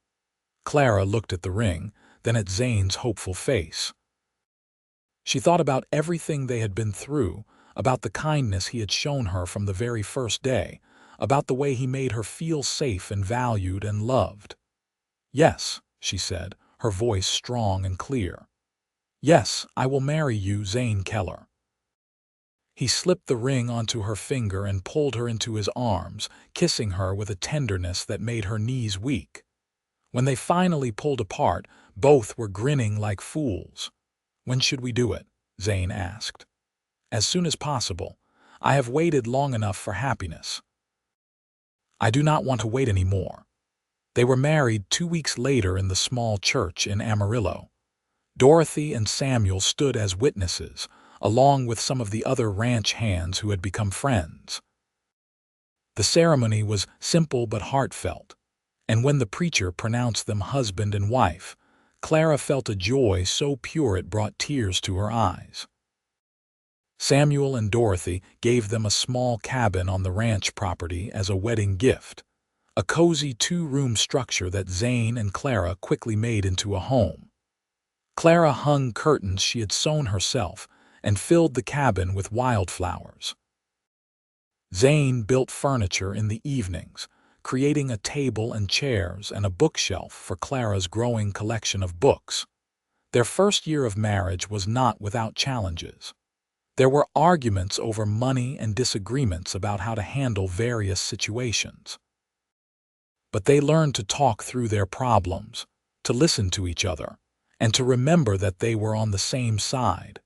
Clara looked at the ring, then at Zane's hopeful face. She thought about everything they had been through, about the kindness he had shown her from the very first day, about the way he made her feel safe and valued and loved. "Yes," she said, her voice strong and clear. "Yes, I will marry you, Zane Keller." He slipped the ring onto her finger and pulled her into his arms, kissing her with a tenderness that made her knees weak. When they finally pulled apart, both were grinning like fools. "When should we do it?" Zane asked. "As soon as possible. I have waited long enough for happiness. I do not want to wait any more." They were married 2 weeks later in the small church in Amarillo. Dorothy and Samuel stood as witnesses, along with some of the other ranch hands who had become friends. The ceremony was simple but heartfelt, and when the preacher pronounced them husband and wife, Clara felt a joy so pure it brought tears to her eyes. Samuel and Dorothy gave them a small cabin on the ranch property as a wedding gift, a cozy 2-room structure that Zane and Clara quickly made into a home. Clara hung curtains she had sewn herself and filled the cabin with wildflowers. Zane built furniture in the evenings, creating a table and chairs and a bookshelf for Clara's growing collection of books. Their first year of marriage was not without challenges. There were arguments over money and disagreements about how to handle various situations. But they learned to talk through their problems, to listen to each other, and to remember that they were on the same side.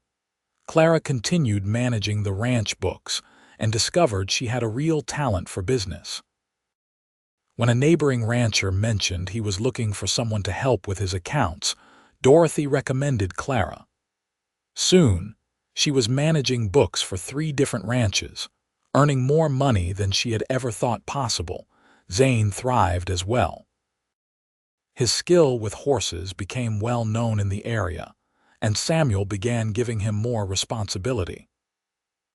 Clara continued managing the ranch books and discovered she had a real talent for business. When a neighboring rancher mentioned he was looking for someone to help with his accounts, Dorothy recommended Clara. Soon, she was managing books for 3 different ranches, earning more money than she had ever thought possible. Zane thrived as well. His skill with horses became well known in the area, and Samuel began giving him more responsibility.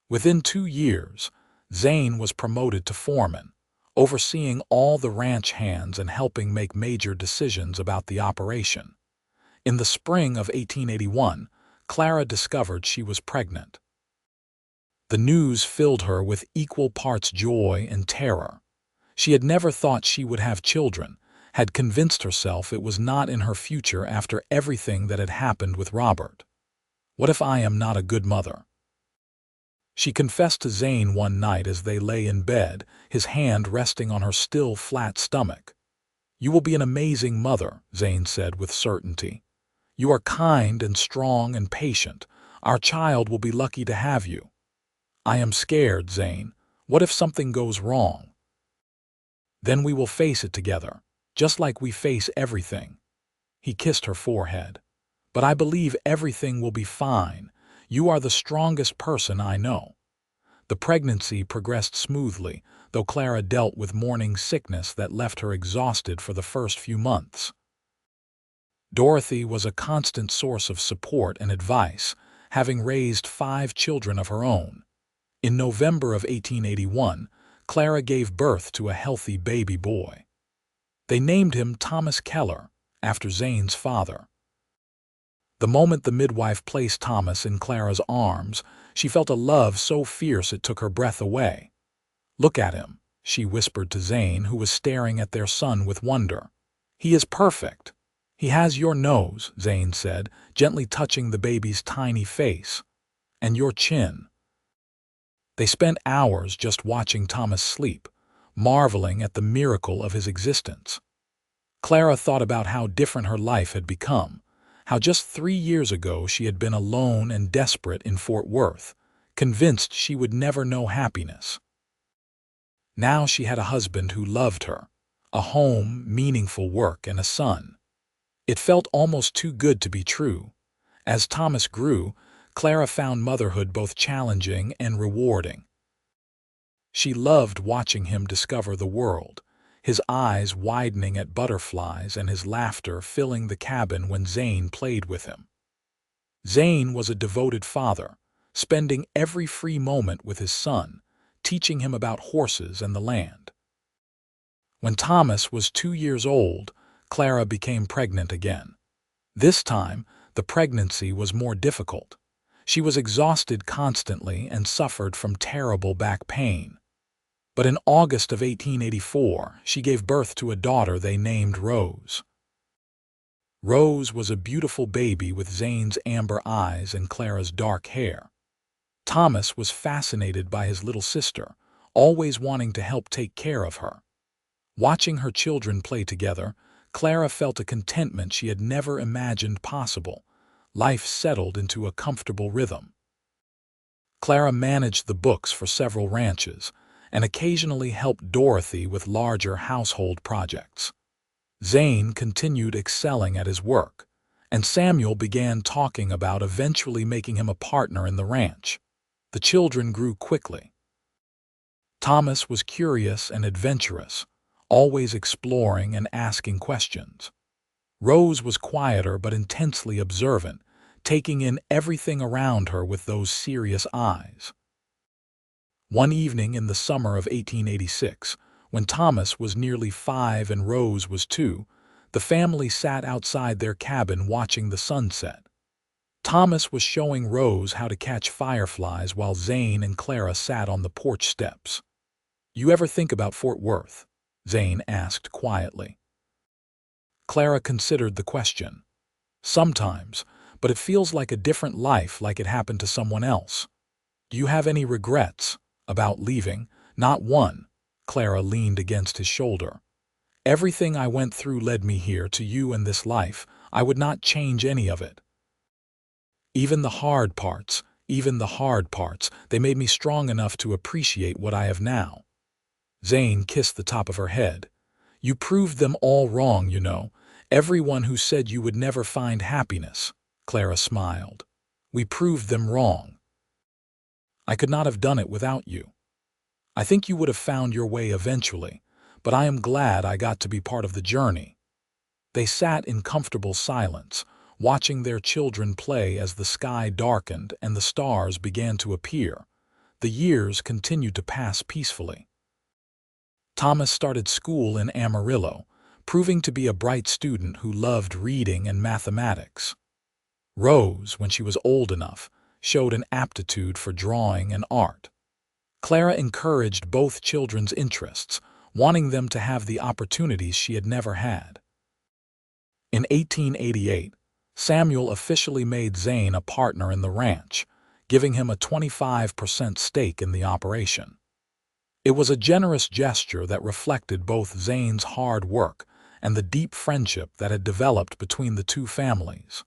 Within 2 years, Zane was promoted to foreman, overseeing all the ranch hands and helping make major decisions about the operation. In the spring of 1881, Clara discovered she was pregnant. The news filled her with equal parts joy and terror. She had never thought she would have children, had convinced herself it was not in her future after everything that had happened with Robert. What if I am not a good mother? She confessed to Zane one night as they lay in bed, his hand resting on her still flat stomach. "You will be an amazing mother," Zane said with certainty. "You are kind and strong and patient. Our child will be lucky to have you." "I am scared, Zane. What if something goes wrong?" "Then we will face it together, just like we face everything." He kissed her forehead. "But I believe everything will be fine. You are the strongest person I know." The pregnancy progressed smoothly, though Clara dealt with morning sickness that left her exhausted for the first few months. Dorothy was a constant source of support and advice, having raised 5 children of her own. In November of 1881, Clara gave birth to a healthy baby boy. They named him Thomas Keller, after Zane's father. The moment the midwife placed Thomas in Clara's arms, she felt a love so fierce it took her breath away. "Look at him," she whispered to Zane, who was staring at their son with wonder. "He is perfect." "He has your nose," Zane said, gently touching the baby's tiny face. "And your chin." They spent hours just watching Thomas sleep, marveling at the miracle of his existence. Clara thought about how different her life had become, how just 3 years ago she had been alone and desperate in Fort Worth, convinced she would never know happiness. Now she had a husband who loved her, a home, meaningful work, and a son. It felt almost too good to be true. As Thomas grew, Clara found motherhood both challenging and rewarding. She loved watching him discover the world, his eyes widening at butterflies and his laughter filling the cabin when Zane played with him. Zane was a devoted father, spending every free moment with his son, teaching him about horses and the land. When Thomas was 2 years old, Clara became pregnant again. This time, the pregnancy was more difficult. She was exhausted constantly and suffered from terrible back pain. But in August of 1884, she gave birth to a daughter they named Rose. Rose was a beautiful baby with Zane's amber eyes and Clara's dark hair. Thomas was fascinated by his little sister, always wanting to help take care of her. Watching her children play together, Clara felt a contentment she had never imagined possible. Life settled into a comfortable rhythm. Clara managed the books for several ranches and occasionally helped Dorothy with larger household projects. Zane continued excelling at his work, and Samuel began talking about eventually making him a partner in the ranch. The children grew quickly. Thomas was curious and adventurous, always exploring and asking questions. Rose was quieter but intensely observant, taking in everything around her with those serious eyes. One evening in the summer of 1886, when Thomas was nearly 5 and Rose was 2, the family sat outside their cabin watching the sunset. Thomas was showing Rose how to catch fireflies while Zane and Clara sat on the porch steps. "You ever think about Fort Worth?" Zane asked quietly. Clara considered the question. Sometimes, but it feels like a different life, like it happened to someone else. Do you have any regrets about leaving? Not one. Clara leaned against his shoulder. Everything I went through led me here to you and this life. I would not change any of it. Even the hard parts, they made me strong enough to appreciate what I have now. Zane kissed the top of her head. You proved them all wrong, you know. Everyone who said you would never find happiness. Clara smiled. We proved them wrong. I could not have done it without you. I think you would have found your way eventually, but I am glad I got to be part of the journey. They sat in comfortable silence, watching their children play as the sky darkened and the stars began to appear. The years continued to pass peacefully. Thomas started school in Amarillo, proving to be a bright student who loved reading and mathematics. Rose, when she was old enough, showed an aptitude for drawing and art. Clara encouraged both children's interests, wanting them to have the opportunities she had never had. In 1888, Samuel officially made Zane a partner in the ranch, giving him a 25% stake in the operation. It was a generous gesture that reflected both Zane's hard work and the deep friendship that had developed between the two families.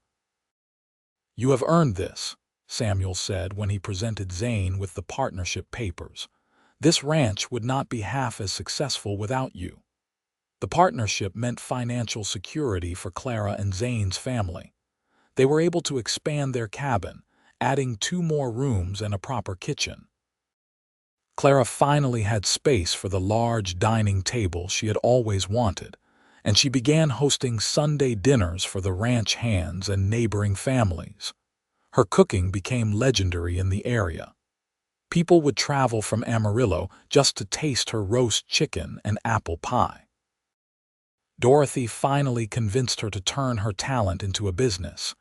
You have earned this, Samuel said when he presented Zane with the partnership papers. This ranch would not be half as successful without you. The partnership meant financial security for Clara and Zane's family. They were able to expand their cabin, adding 2 more rooms and a proper kitchen. Clara finally had space for the large dining table she had always wanted, and she began hosting Sunday dinners for the ranch hands and neighboring families. Her cooking became legendary in the area. People would travel from Amarillo just to taste her roast chicken and apple pie. Dorothy finally convinced her to turn her talent into a business.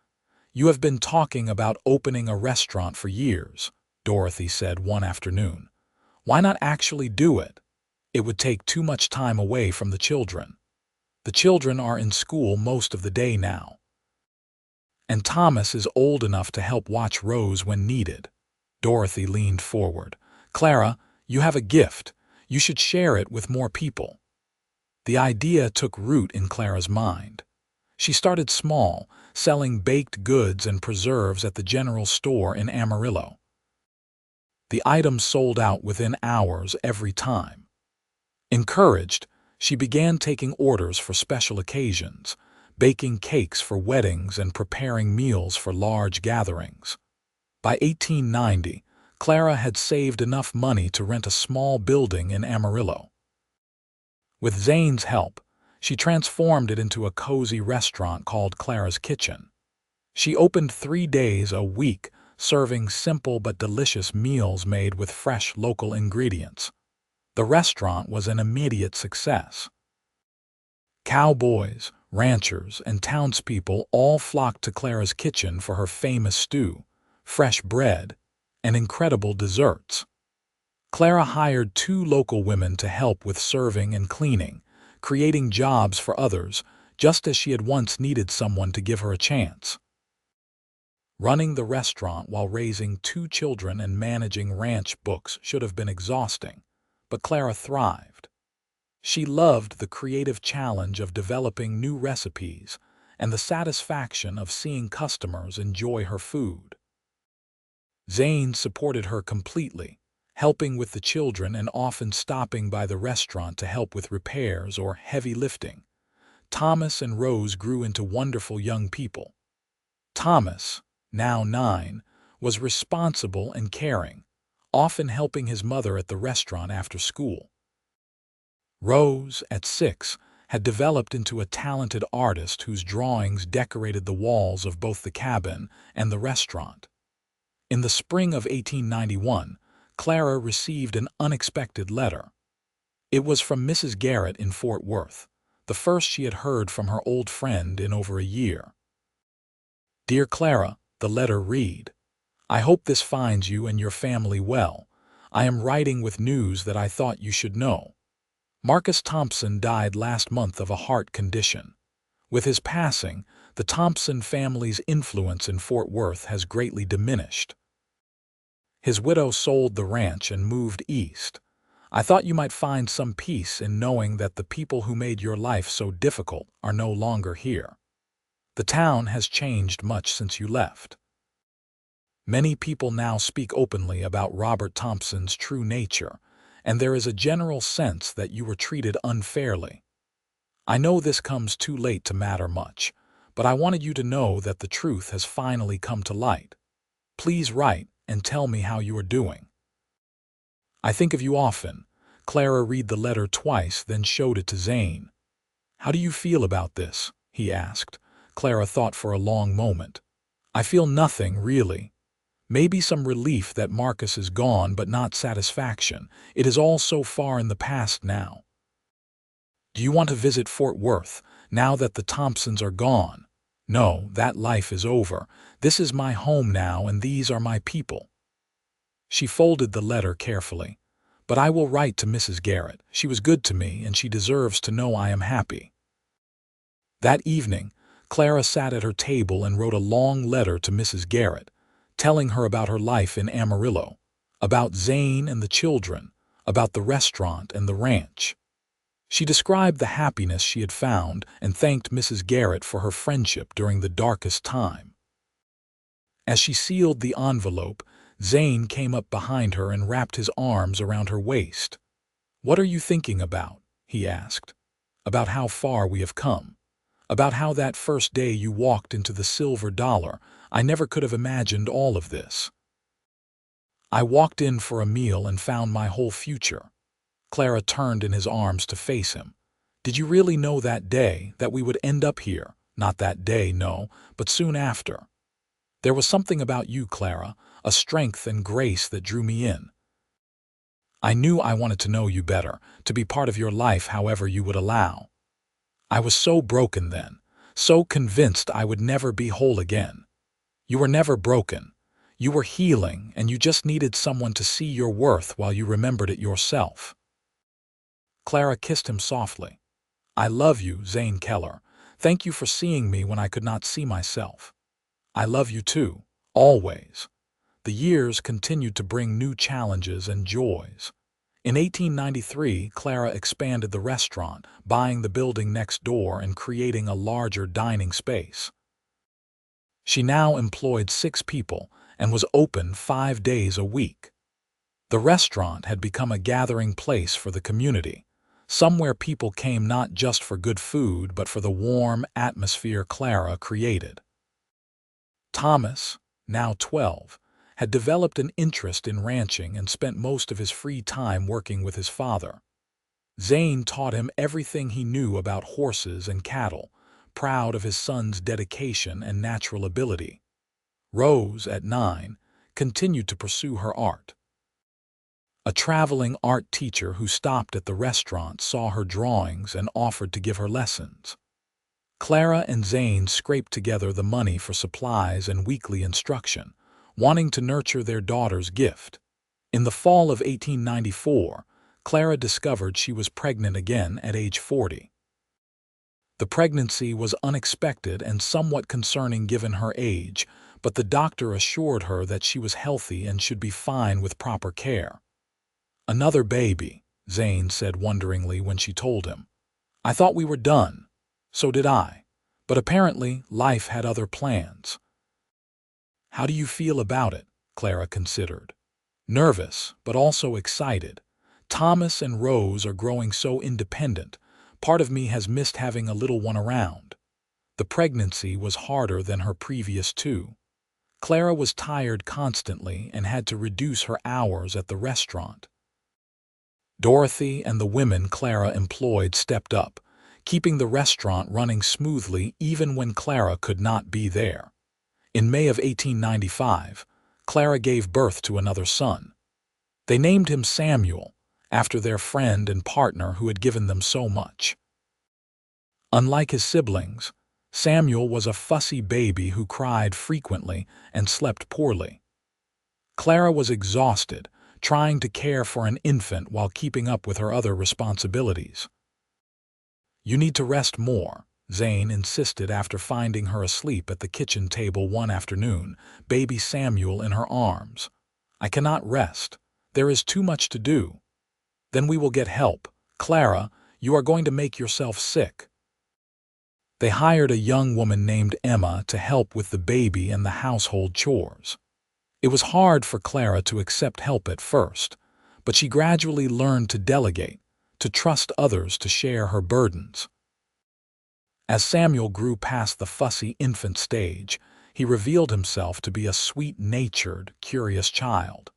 You have been talking about opening a restaurant for years, Dorothy said one afternoon. Why not actually do it? It would take too much time away from the children. The children are in school most of the day now. And Thomas is old enough to help watch Rose when needed. Dorothy leaned forward. Clara, you have a gift. You should share it with more people. The idea took root in Clara's mind. She started small, selling baked goods and preserves at the general store in Amarillo. The items sold out within hours every time. Encouraged, she began taking orders for special occasions, baking cakes for weddings and preparing meals for large gatherings. By 1890, Clara had saved enough money to rent a small building in Amarillo. With Zane's help, she transformed it into a cozy restaurant called Clara's Kitchen. She opened 3 days a week, serving simple but delicious meals made with fresh local ingredients. The restaurant was an immediate success. Cowboys, ranchers, and townspeople all flocked to Clara's Kitchen for her famous stew, fresh bread, and incredible desserts. Clara hired 2 local women to help with serving and cleaning, creating jobs for others, just as she had once needed someone to give her a chance. Running the restaurant while raising 2 children and managing ranch books should have been exhausting, but Clara thrived. She loved the creative challenge of developing new recipes and the satisfaction of seeing customers enjoy her food. Zane supported her completely, helping with the children and often stopping by the restaurant to help with repairs or heavy lifting. Thomas and Rose grew into wonderful young people. Thomas, now 9, was responsible and caring, often helping his mother at the restaurant after school. Rose, at 6, had developed into a talented artist whose drawings decorated the walls of both the cabin and the restaurant. In the spring of 1891, Clara received an unexpected letter. It was from Mrs. Garrett in Fort Worth, the first she had heard from her old friend in over a year. Dear Clara, the letter read, I hope this finds you and your family well. I am writing with news that I thought you should know. Marcus Thompson died last month of a heart condition. With his passing, the Thompson family's influence in Fort Worth has greatly diminished. His widow sold the ranch and moved east. I thought you might find some peace in knowing that the people who made your life so difficult are no longer here. The town has changed much since you left. Many people now speak openly about Robert Thompson's true nature, and there is a general sense that you were treated unfairly. I know this comes too late to matter much, but I wanted you to know that the truth has finally come to light. Please write and tell me how you are doing. I think of you often. Clara read the letter twice, then showed it to Zane. How do you feel about this? He asked. Clara thought for a long moment. I feel nothing, really. Maybe some relief that Marcus is gone, but not satisfaction. It is all so far in the past now. Do you want to visit Fort Worth, now that the Thompsons are gone? No, that life is over. This is my home now, and these are my people. She folded the letter carefully. But I will write to Mrs. Garrett. She was good to me, and she deserves to know I am happy. That evening, Clara sat at her table and wrote a long letter to Mrs. Garrett, telling her about her life in Amarillo, about Zane and the children, about the restaurant and the ranch. She described the happiness she had found and thanked Mrs. Garrett for her friendship during the darkest time. As she sealed the envelope, Zane came up behind her and wrapped his arms around her waist. "What are you thinking about?" he asked. "About how far we have come. About how that first day you walked into the Silver Dollar, I never could have imagined all of this. I walked in for a meal and found my whole future." Clara turned in his arms to face him. "Did you really know that day that we would end up here? Not that day, no, but soon after. There was something about you, Clara, a strength and grace that drew me in. I knew I wanted to know you better, to be part of your life however you would allow. I was so broken then, so convinced I would never be whole again. You were never broken. You were healing, and you just needed someone to see your worth while you remembered it yourself." Clara kissed him softly. "I love you, Zane Keller. Thank you for seeing me when I could not see myself. I love you too, always." The years continued to bring new challenges and joys. In 1893, Clara expanded the restaurant, buying the building next door and creating a larger dining space. She now employed 6 people and was open 5 days a week. The restaurant had become a gathering place for the community, somewhere people came not just for good food but for the warm atmosphere Clara created. Thomas, now 12, had developed an interest in ranching and spent most of his free time working with his father. Zane taught him everything he knew about horses and cattle, proud of his son's dedication and natural ability. Rose, at 9, continued to pursue her art. A traveling art teacher who stopped at the restaurant saw her drawings and offered to give her lessons. Clara and Zane scraped together the money for supplies and weekly instruction, wanting to nurture their daughter's gift. In the fall of 1894, Clara discovered she was pregnant again at age 40. The pregnancy was unexpected and somewhat concerning given her age, but the doctor assured her that she was healthy and should be fine with proper care. "Another baby," Zane said wonderingly when she told him. "I thought we were done." "So did I. But apparently life had other plans." "How do you feel about it?" Clara considered. "Nervous, but also excited. Thomas and Rose are growing so independent. Part of me has missed having a little one around." The pregnancy was harder than her previous 2. Clara was tired constantly and had to reduce her hours at the restaurant. Dorothy and the women Clara employed stepped up, keeping the restaurant running smoothly even when Clara could not be there. In May of 1895, Clara gave birth to another son. They named him Samuel, after their friend and partner who had given them so much. Unlike his siblings, Samuel was a fussy baby who cried frequently and slept poorly. Clara was exhausted, trying to care for an infant while keeping up with her other responsibilities. "You need to rest more," Zane insisted after finding her asleep at the kitchen table one afternoon, baby Samuel in her arms. "I cannot rest. There is too much to do." "Then we will get help. Clara, you are going to make yourself sick." They hired a young woman named Emma to help with the baby and the household chores. It was hard for Clara to accept help at first, but she gradually learned to delegate, to trust others to share her burdens. As Samuel grew past the fussy infant stage, he revealed himself to be a sweet-natured, curious child.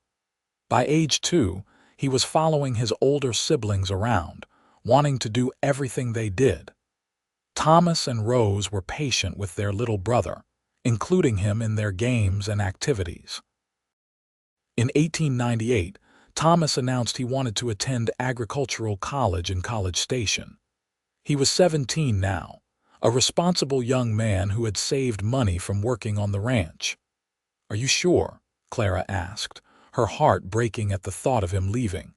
By age 2, he was following his older siblings around, wanting to do everything they did. Thomas and Rose were patient with their little brother, including him in their games and activities. In 1898, Thomas announced he wanted to attend agricultural college in College Station. He was 17 now, a responsible young man who had saved money from working on the ranch. "Are you sure?" Clara asked, her heart breaking at the thought of him leaving.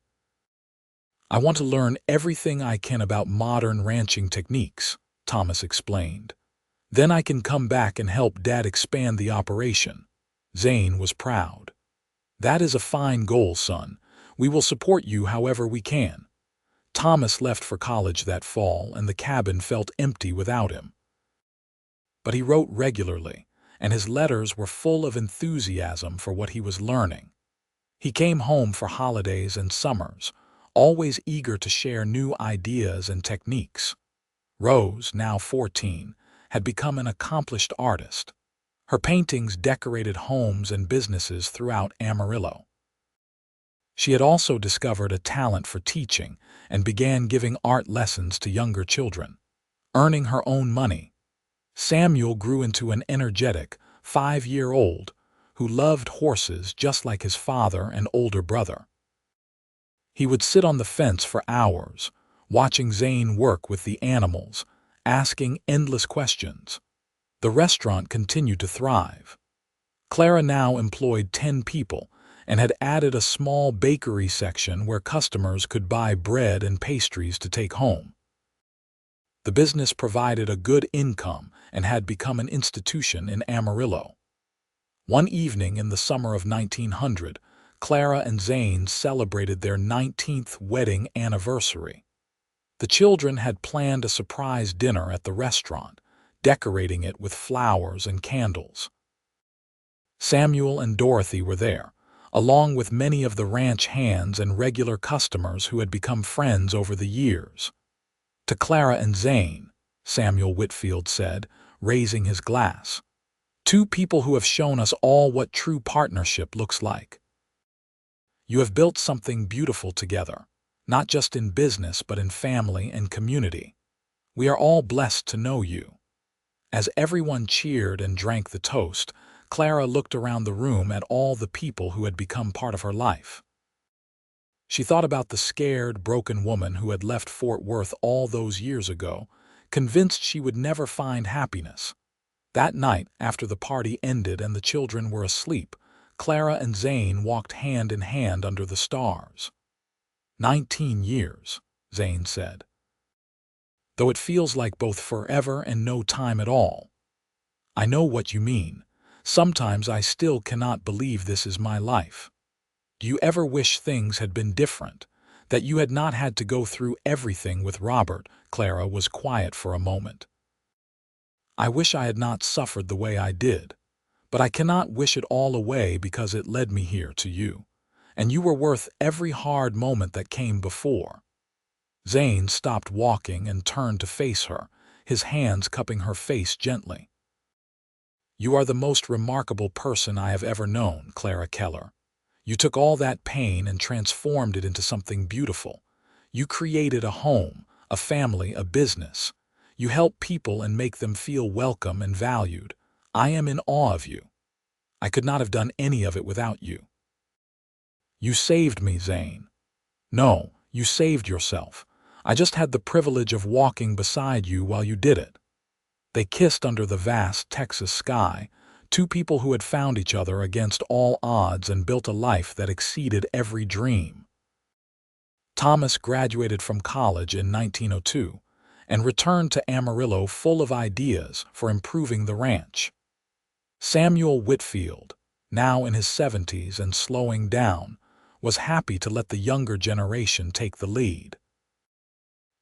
"I want to learn everything I can about modern ranching techniques," Thomas explained. "Then I can come back and help Dad expand the operation." Zane was proud. "That is a fine goal, son. We will support you however we can." Thomas left for college that fall, and the cabin felt empty without him. But he wrote regularly, and his letters were full of enthusiasm for what he was learning. He came home for holidays and summers, always eager to share new ideas and techniques. Rose, now 14, had become an accomplished artist. Her paintings decorated homes and businesses throughout Amarillo. She had also discovered a talent for teaching and began giving art lessons to younger children, earning her own money. Samuel grew into an energetic, 5-year-old who loved horses just like his father and older brother. He would sit on the fence for hours, watching Zane work with the animals, asking endless questions. The restaurant continued to thrive. Clara now employed 10 people and had added a small bakery section where customers could buy bread and pastries to take home. The business provided a good income and had become an institution in Amarillo. One evening in the summer of 1900, Clara and Zane celebrated their 19th wedding anniversary. The children had planned a surprise dinner at the restaurant, decorating it with flowers and candles. Samuel and Dorothy were there, along with many of the ranch hands and regular customers who had become friends over the years. "To Clara and Zane," Samuel Whitfield said, raising his glass. "Two people who have shown us all what true partnership looks like. You have built something beautiful together, not just in business but in family and community. We are all blessed to know you." As everyone cheered and drank the toast, Clara looked around the room at all the people who had become part of her life. She thought about the scared, broken woman who had left Fort Worth all those years ago, convinced she would never find happiness. That night, after the party ended and the children were asleep, Clara and Zane walked hand in hand under the stars. 19 years, Zane said. "Though it feels like both forever and no time at all. I know what you mean. Sometimes I still cannot believe this is my life. Do you ever wish things had been different, that you had not had to go through everything with Robert?" Clara was quiet for a moment. "I wish I had not suffered the way I did, but I cannot wish it all away because it led me here to you, and you were worth every hard moment that came before." Zane stopped walking and turned to face her, his hands cupping her face gently. "You are the most remarkable person I have ever known, Clara Keller. You took all that pain and transformed it into something beautiful. You created a home, a family, a business. You help people and make them feel welcome and valued. I am in awe of you. I could not have done any of it without you." "You saved me, Zane." "No, you saved yourself. I just had the privilege of walking beside you while you did it." They kissed under the vast Texas sky, two people who had found each other against all odds and built a life that exceeded every dream. Thomas graduated from college in 1902 and returned to Amarillo full of ideas for improving the ranch. Samuel Whitfield, now in his 70s and slowing down, was happy to let the younger generation take the lead.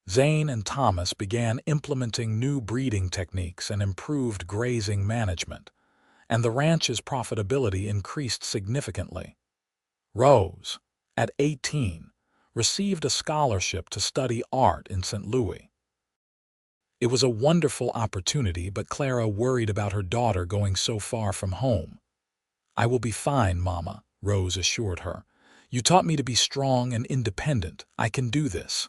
Zane and Thomas began implementing new breeding techniques and improved grazing management, and the ranch's profitability increased significantly. Rose, at 18, received a scholarship to study art in St. Louis. It was a wonderful opportunity, but Clara worried about her daughter going so far from home. "I will be fine, Mama," Rose assured her. "You taught me to be strong and independent. I can do this."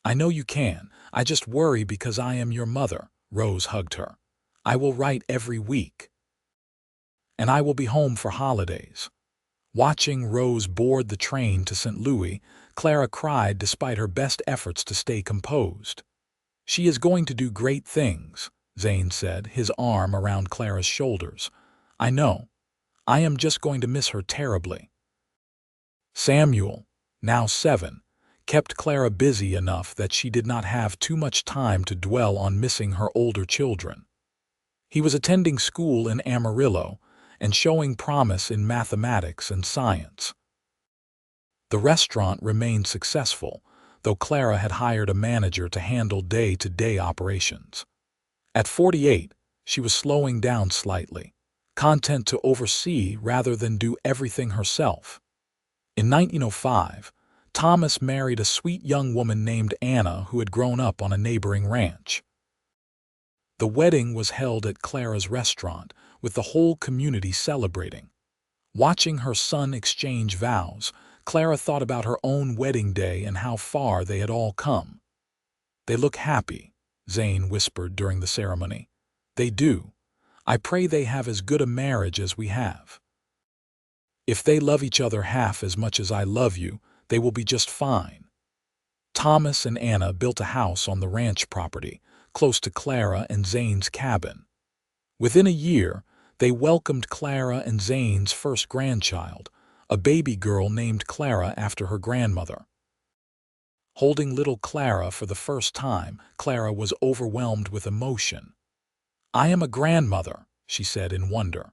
"I know you can. I just worry because I am your mother," Rose hugged her. "I will write every week. And I will be home for holidays." Watching Rose board the train to St. Louis, Clara cried despite her best efforts to stay composed. "She is going to do great things," Zane said, his arm around Clara's shoulders. "I know. I am just going to miss her terribly." Samuel, now 7, kept Clara busy enough that she did not have too much time to dwell on missing her older children. He was attending school in Amarillo and showing promise in mathematics and science. The restaurant remained successful, though Clara had hired a manager to handle day-to-day operations. At 48, she was slowing down slightly, content to oversee rather than do everything herself. In 1905, Thomas married a sweet young woman named Anna who had grown up on a neighboring ranch. The wedding was held at Clara's restaurant, with the whole community celebrating. Watching her son exchange vows, Clara thought about her own wedding day and how far they had all come. "They look happy," Zane whispered during the ceremony. "They do. I pray they have as good a marriage as we have. If they love each other half as much as I love you, they will be just fine." Thomas and Anna built a house on the ranch property, close to Clara and Zane's cabin. Within a year, they welcomed Clara and Zane's first grandchild, a baby girl named Clara after her grandmother. Holding little Clara for the first time, Clara was overwhelmed with emotion. "I am a grandmother," she said in wonder.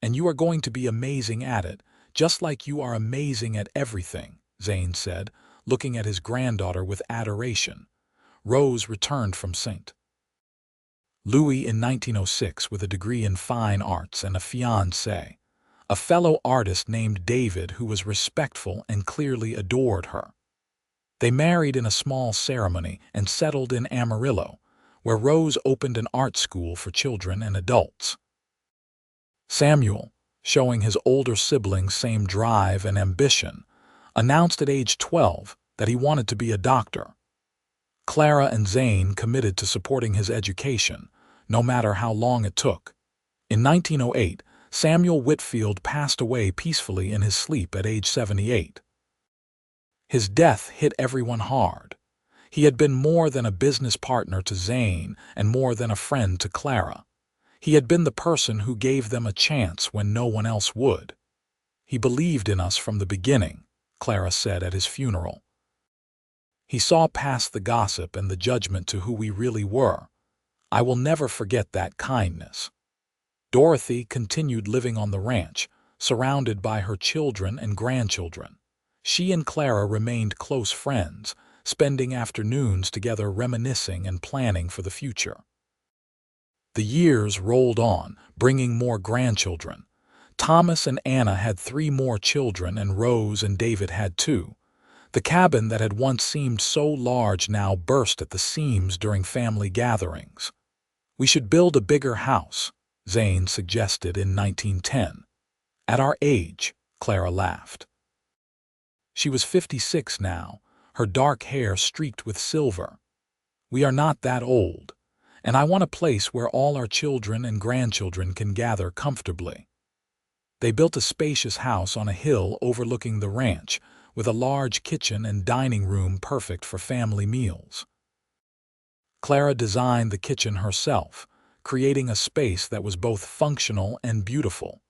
"And you are going to be amazing at it, just like you are amazing at everything," Zane said, looking at his granddaughter with adoration. Rose returned from St. Louis in 1906 with a degree in fine arts and a fiancé, a fellow artist named David who was respectful and clearly adored her. They married in a small ceremony and settled in Amarillo, where Rose opened an art school for children and adults. Samuel, showing his older siblings same drive and ambition, announced at age 12 that he wanted to be a doctor. Clara and Zane committed to supporting his education, no matter how long it took. In 1908, Samuel Whitfield passed away peacefully in his sleep at age 78. His death hit everyone hard. He had been more than a business partner to Zane and more than a friend to Clara. He had been the person who gave them a chance when no one else would. "He believed in us from the beginning," Clara said at his funeral. "He saw past the gossip and the judgment to who we really were. I will never forget that kindness." Dorothy continued living on the ranch, surrounded by her children and grandchildren. She and Clara remained close friends, spending afternoons together reminiscing and planning for the future. The years rolled on, bringing more grandchildren. Thomas and Anna had 3 more children, and Rose and David had 2. The cabin that had once seemed so large now burst at the seams during family gatherings. "We should build a bigger house," Zane suggested in 1910. "At our age," Clara laughed. She was 56 now, her dark hair streaked with silver. "We are not that old, and I want a place where all our children and grandchildren can gather comfortably." They built a spacious house on a hill overlooking the ranch, with a large kitchen and dining room perfect for family meals. Clara designed the kitchen herself, creating a space that was both functional and beautiful.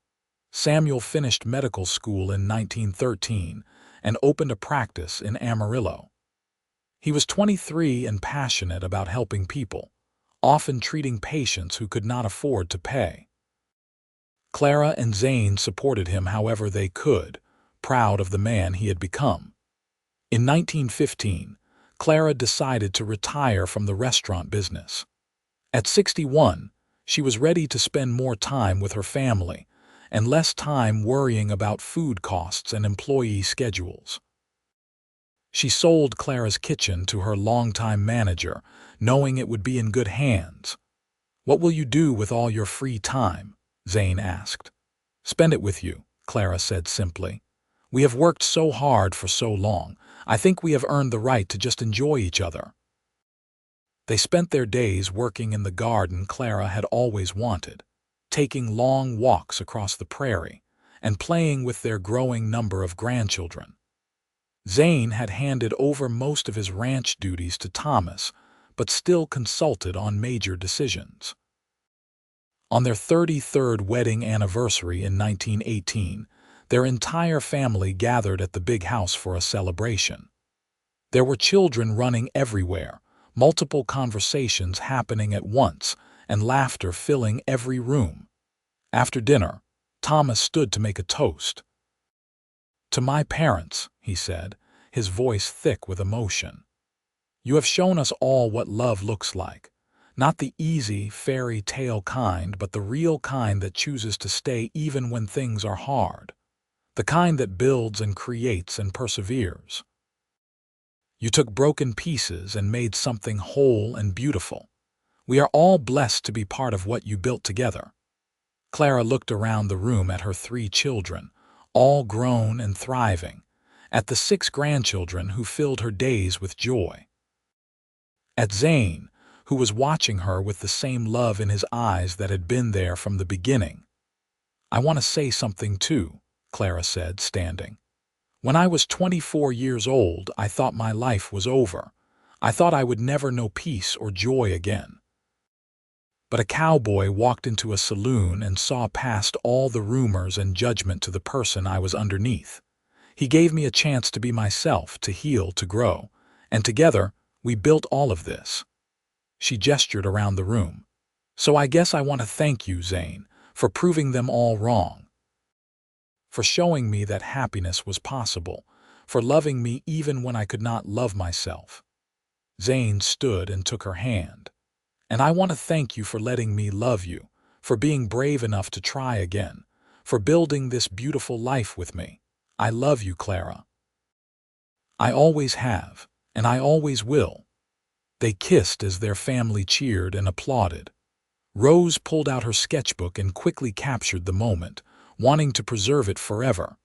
Samuel finished medical school in 1913 and opened a practice in Amarillo. He was 23 and passionate about helping people, often treating patients who could not afford to pay. Clara and Zane supported him however they could, proud of the man he had become. In 1915, Clara decided to retire from the restaurant business. At 61, she was ready to spend more time with her family and less time worrying about food costs and employee schedules. She sold Clara's kitchen to her longtime manager, knowing it would be in good hands. "What will you do with all your free time?" Zane asked. "Spend it with you," Clara said simply. "We have worked so hard for so long. I think we have earned the right to just enjoy each other." They spent their days working in the garden Clara had always wanted, taking long walks across the prairie, and playing with their growing number of grandchildren. Zane had handed over most of his ranch duties to Thomas, but still consulted on major decisions. On their 33rd wedding anniversary in 1918, their entire family gathered at the big house for a celebration. There were children running everywhere, multiple conversations happening at once, and laughter filling every room. After dinner, Thomas stood to make a toast. "To my parents," he said, his voice thick with emotion. "You have shown us all what love looks like. Not the easy, fairy tale kind, but the real kind that chooses to stay even when things are hard. The kind that builds and creates and perseveres. You took broken pieces and made something whole and beautiful. We are all blessed to be part of what you built together." Clara looked around the room at her 3 children, all grown and thriving, at the 6 grandchildren who filled her days with joy, at Zane, who was watching her with the same love in his eyes that had been there from the beginning. "I want to say something too," Clara said, standing. "When I was 24 years old, I thought my life was over. I thought I would never know peace or joy again. But a cowboy walked into a saloon and saw past all the rumors and judgment to the person I was underneath. He gave me a chance to be myself, to heal, to grow, and together we built all of this." She gestured around the room. "So I guess I want to thank you, Zane, for proving them all wrong. For showing me that happiness was possible, for loving me even when I could not love myself." Zane stood and took her hand. "And I want to thank you for letting me love you, for being brave enough to try again, for building this beautiful life with me. I love you, Clara. I always have, and I always will." They kissed as their family cheered and applauded. Rose pulled out her sketchbook and quickly captured the moment, wanting to preserve it forever.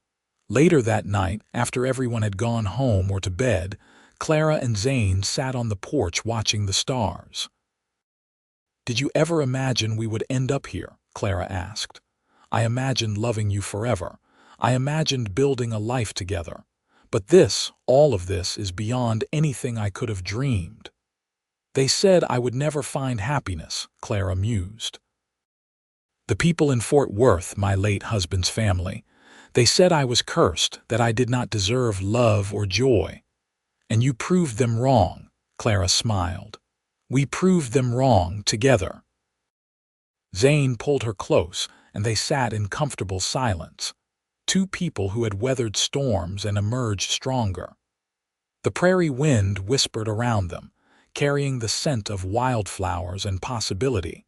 Later that night, after everyone had gone home or to bed, Clara and Zane sat on the porch watching the stars. "Did you ever imagine we would end up here?" Clara asked. "I imagined loving you forever. I imagined building a life together. But this, all of this, is beyond anything I could have dreamed." "They said I would never find happiness," Clara mused. "The people in Fort Worth, my late husband's family, they said I was cursed, that I did not deserve love or joy. And you proved them wrong," Clara smiled. "We proved them wrong together." Zane pulled her close, and they sat in comfortable silence, 2 people who had weathered storms and emerged stronger. The prairie wind whispered around them, carrying the scent of wildflowers and possibility.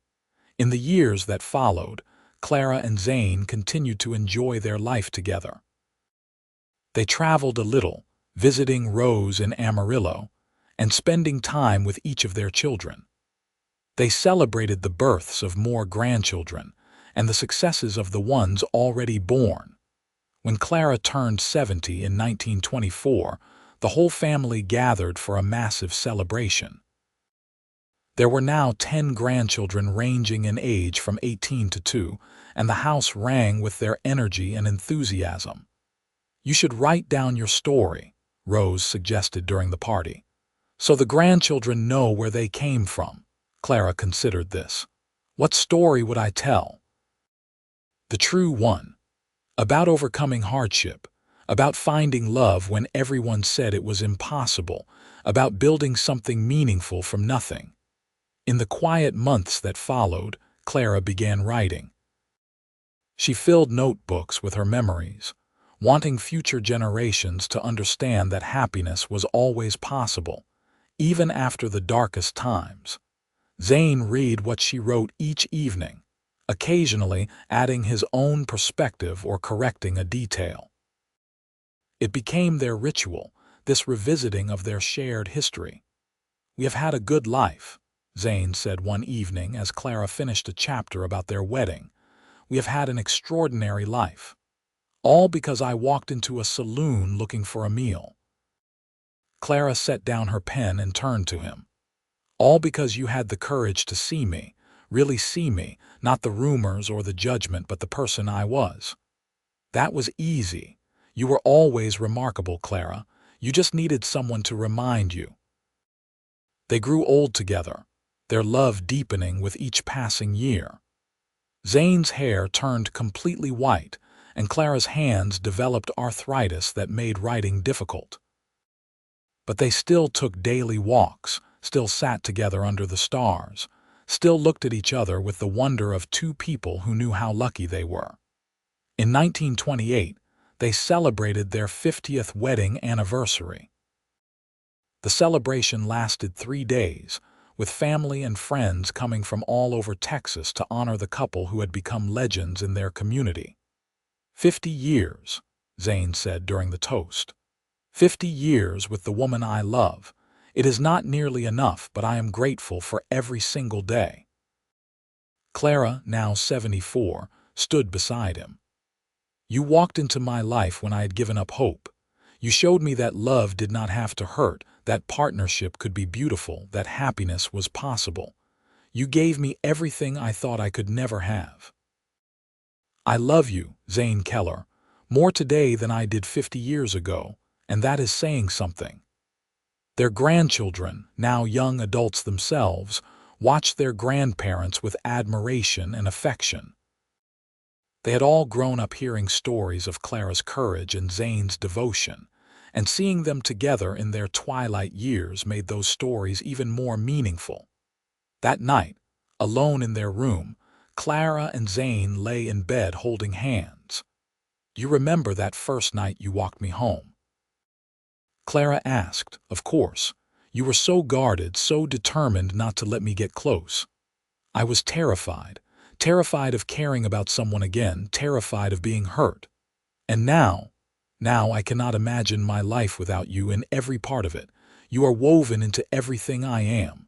In the years that followed, Clara and Zane continued to enjoy their life together. They traveled a little, visiting Rose in Amarillo, and spending time with each of their children. They celebrated the births of more grandchildren and the successes of the ones already born. When Clara turned 70 in 1924, the whole family gathered for a massive celebration. There were now 10 grandchildren ranging in age from 18 to 2, and the house rang with their energy and enthusiasm. "You should write down your story," Rose suggested during the party. "So the grandchildren know where they came from." Clara considered this. What story would I tell? The true one. About overcoming hardship, about finding love when everyone said it was impossible, about building something meaningful from nothing. In the quiet months that followed, Clara began writing. She filled notebooks with her memories, wanting future generations to understand that happiness was always possible, even after the darkest times. Zane read what she wrote each evening, occasionally adding his own perspective or correcting a detail. It became their ritual, this revisiting of their shared history. "We have had a good life," Zane said one evening as Clara finished a chapter about their wedding. "We have had an extraordinary life. All because I walked into a saloon looking for a meal." Clara set down her pen and turned to him. "All because you had the courage to see me, really see me, not the rumors or the judgment, but the person I was. That was easy. You were always remarkable, Clara. You just needed someone to remind you." They grew old together, their love deepening with each passing year. Zane's hair turned completely white, and Clara's hands developed arthritis that made writing difficult. But they still took daily walks, still sat together under the stars, still looked at each other with the wonder of two people who knew how lucky they were. In 1928, they celebrated their 50th wedding anniversary. The celebration lasted 3 days, with family and friends coming from all over Texas to honor the couple who had become legends in their community. 50 years, Zane said during the toast. 50 years with the woman I love. It is not nearly enough, but I am grateful for every single day. Clara, now 74, stood beside him. "You walked into my life when I had given up hope. You showed me that love did not have to hurt, that partnership could be beautiful, that happiness was possible. You gave me everything I thought I could never have." "I love you, Zane Keller, more today than I did 50 years ago, and that is saying something." Their grandchildren, now young adults themselves, watched their grandparents with admiration and affection. They had all grown up hearing stories of Clara's courage and Zane's devotion, and seeing them together in their twilight years made those stories even more meaningful. That night, alone in their room, Clara and Zane lay in bed holding hands. "You remember that first night you walked me home?" Clara asked. "Of course. You were so guarded, so determined not to let me get close. I was terrified, terrified of caring about someone again, terrified of being hurt. And now I cannot imagine my life without you in every part of it. You are woven into everything I am."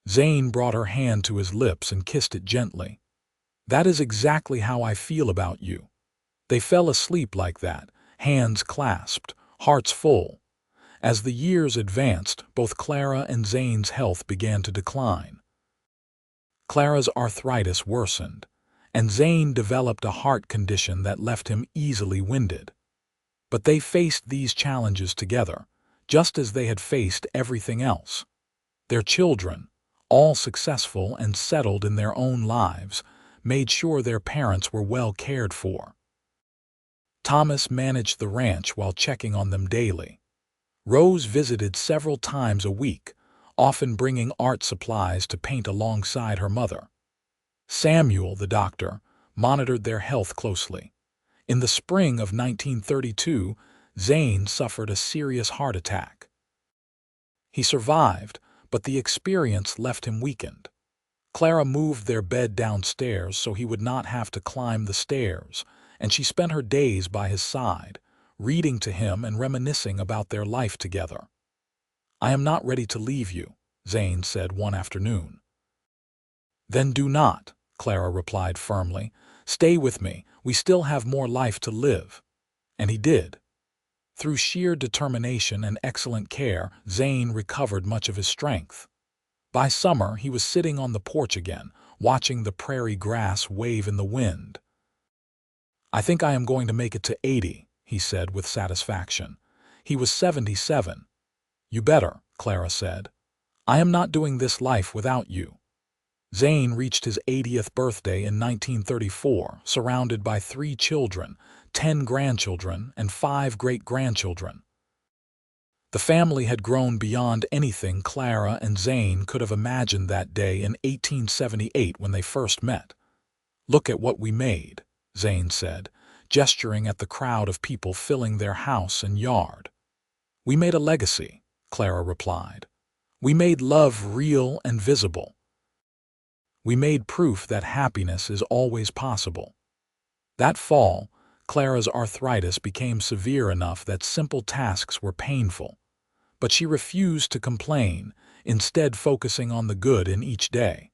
Zane brought her hand to his lips and kissed it gently. "That is exactly how I feel about you." They fell asleep like that, hands clasped, hearts full. As the years advanced, both Clara and Zane's health began to decline. Clara's arthritis worsened, and Zane developed a heart condition that left him easily winded. But they faced these challenges together, just as they had faced everything else. Their children, all successful and settled in their own lives, made sure their parents were well cared for. Thomas managed the ranch while checking on them daily. Rose visited several times a week, often bringing art supplies to paint alongside her mother. Samuel, the doctor, monitored their health closely. In the spring of 1932, Zane suffered a serious heart attack. He survived, but the experience left him weakened. Clara moved their bed downstairs so he would not have to climb the stairs, and she spent her days by his side, reading to him and reminiscing about their life together. "I am not ready to leave you," Zane said one afternoon. "Then do not," Clara replied firmly. "Stay with me. We still have more life to live." And he did. Through sheer determination and excellent care, Zane recovered much of his strength. By summer, he was sitting on the porch again, watching the prairie grass wave in the wind. "I think I am going to make it to 80, he said with satisfaction. He was 77. "You better," Clara said. "I am not doing this life without you." Zane reached his 80th birthday in 1934, surrounded by 3 children, 10 grandchildren, and 5 great-grandchildren. The family had grown beyond anything Clara and Zane could have imagined that day in 1878 when they first met. "Look at what we made," Zane said, gesturing at the crowd of people filling their house and yard. "We made a legacy," Clara replied. "We made love real and visible. We made proof that happiness is always possible." That fall, Clara's arthritis became severe enough that simple tasks were painful. But she refused to complain, instead focusing on the good in each day.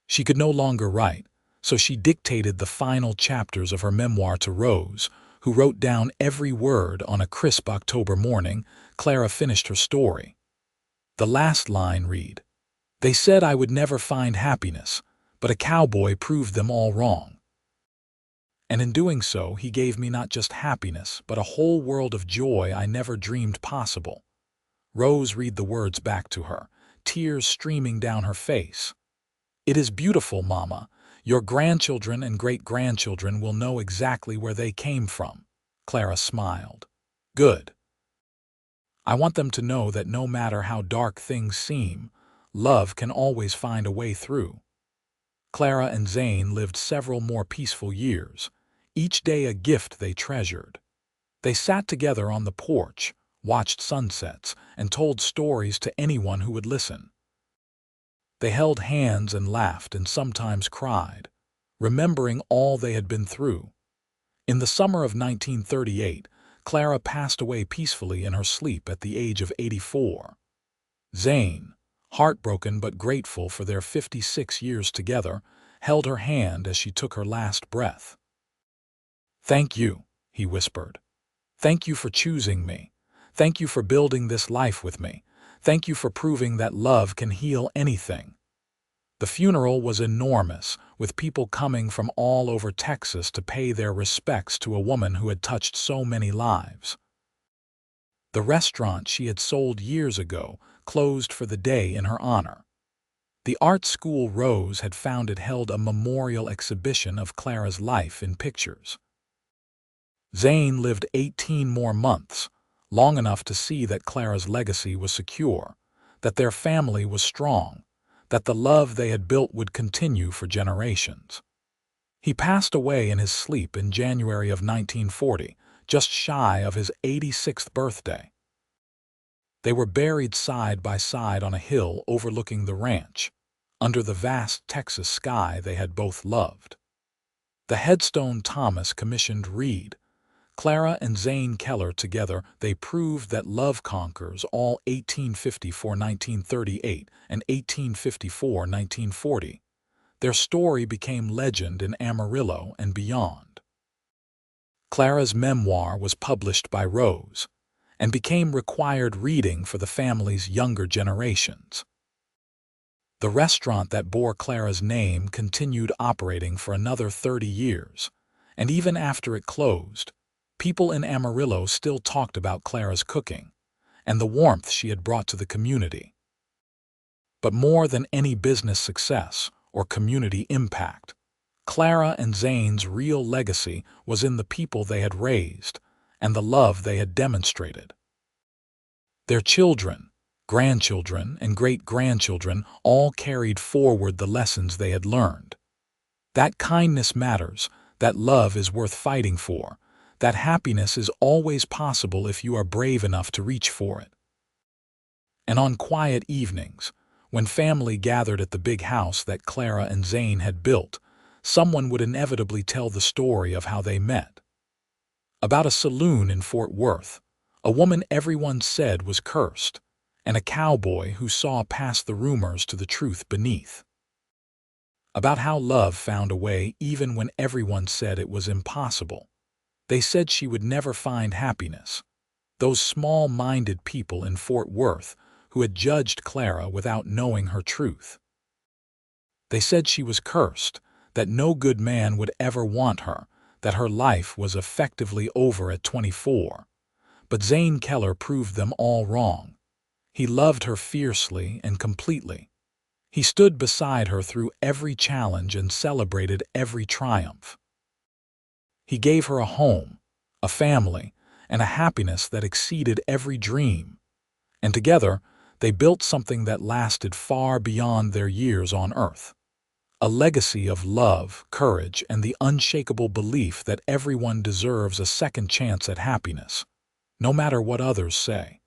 She could no longer write, so she dictated the final chapters of her memoir to Rose, who wrote down every word. On a crisp October morning, Clara finished her story. The last line read, "They said I would never find happiness, but a cowboy proved them all wrong. And in doing so, he gave me not just happiness, but a whole world of joy I never dreamed possible." Rose read the words back to her, tears streaming down her face. "It is beautiful, Mama. Your grandchildren and great-grandchildren will know exactly where they came from." Clara smiled. "Good. I want them to know that no matter how dark things seem, love can always find a way through." Clara and Zane lived several more peaceful years, each day a gift they treasured. They sat together on the porch, watched sunsets, and told stories to anyone who would listen. They held hands and laughed and sometimes cried, remembering all they had been through. In the summer of 1938, Clara passed away peacefully in her sleep at the age of 84. Zane, heartbroken but grateful for their 56 years together, held her hand as she took her last breath. "Thank you," he whispered. "Thank you for choosing me. Thank you for building this life with me. Thank you for proving that love can heal anything." The funeral was enormous, with people coming from all over Texas to pay their respects to a woman who had touched so many lives. The restaurant she had sold years ago closed for the day in her honor. The art school Rose had founded held a memorial exhibition of Clara's life in pictures. Zane lived 18 more months, long enough to see that Clara's legacy was secure, that their family was strong, that the love they had built would continue for generations. He passed away in his sleep in January of 1940, just shy of his 86th birthday. They were buried side by side on a hill overlooking the ranch, under the vast Texas sky they had both loved. The headstone Thomas commissioned read, "Clara and Zane Keller together, they proved that love conquers all." 1854-1938 and 1854-1940. Their story became legend in Amarillo and beyond. Clara's memoir was published by Rose and became required reading for the family's younger generations. The restaurant that bore Clara's name continued operating for another 30 years, and even after it closed, people in Amarillo still talked about Clara's cooking and the warmth she had brought to the community. But more than any business success or community impact, Clara and Zane's real legacy was in the people they had raised and the love they had demonstrated. Their children, grandchildren, and great-grandchildren all carried forward the lessons they had learned. That kindness matters, that love is worth fighting for, that happiness is always possible if you are brave enough to reach for it. And on quiet evenings, when family gathered at the big house that Clara and Zane had built, someone would inevitably tell the story of how they met. About a saloon in Fort Worth, a woman everyone said was cursed, and a cowboy who saw past the rumors to the truth beneath. About how love found a way even when everyone said it was impossible. They said she would never find happiness. Those small-minded people in Fort Worth who had judged Clara without knowing her truth. They said she was cursed, that no good man would ever want her, that her life was effectively over at 24. But Zane Keller proved them all wrong. He loved her fiercely and completely. He stood beside her through every challenge and celebrated every triumph. He gave her a home, a family, and a happiness that exceeded every dream. And together, they built something that lasted far beyond their years on Earth. A legacy of love, courage, and the unshakable belief that everyone deserves a second chance at happiness, no matter what others say.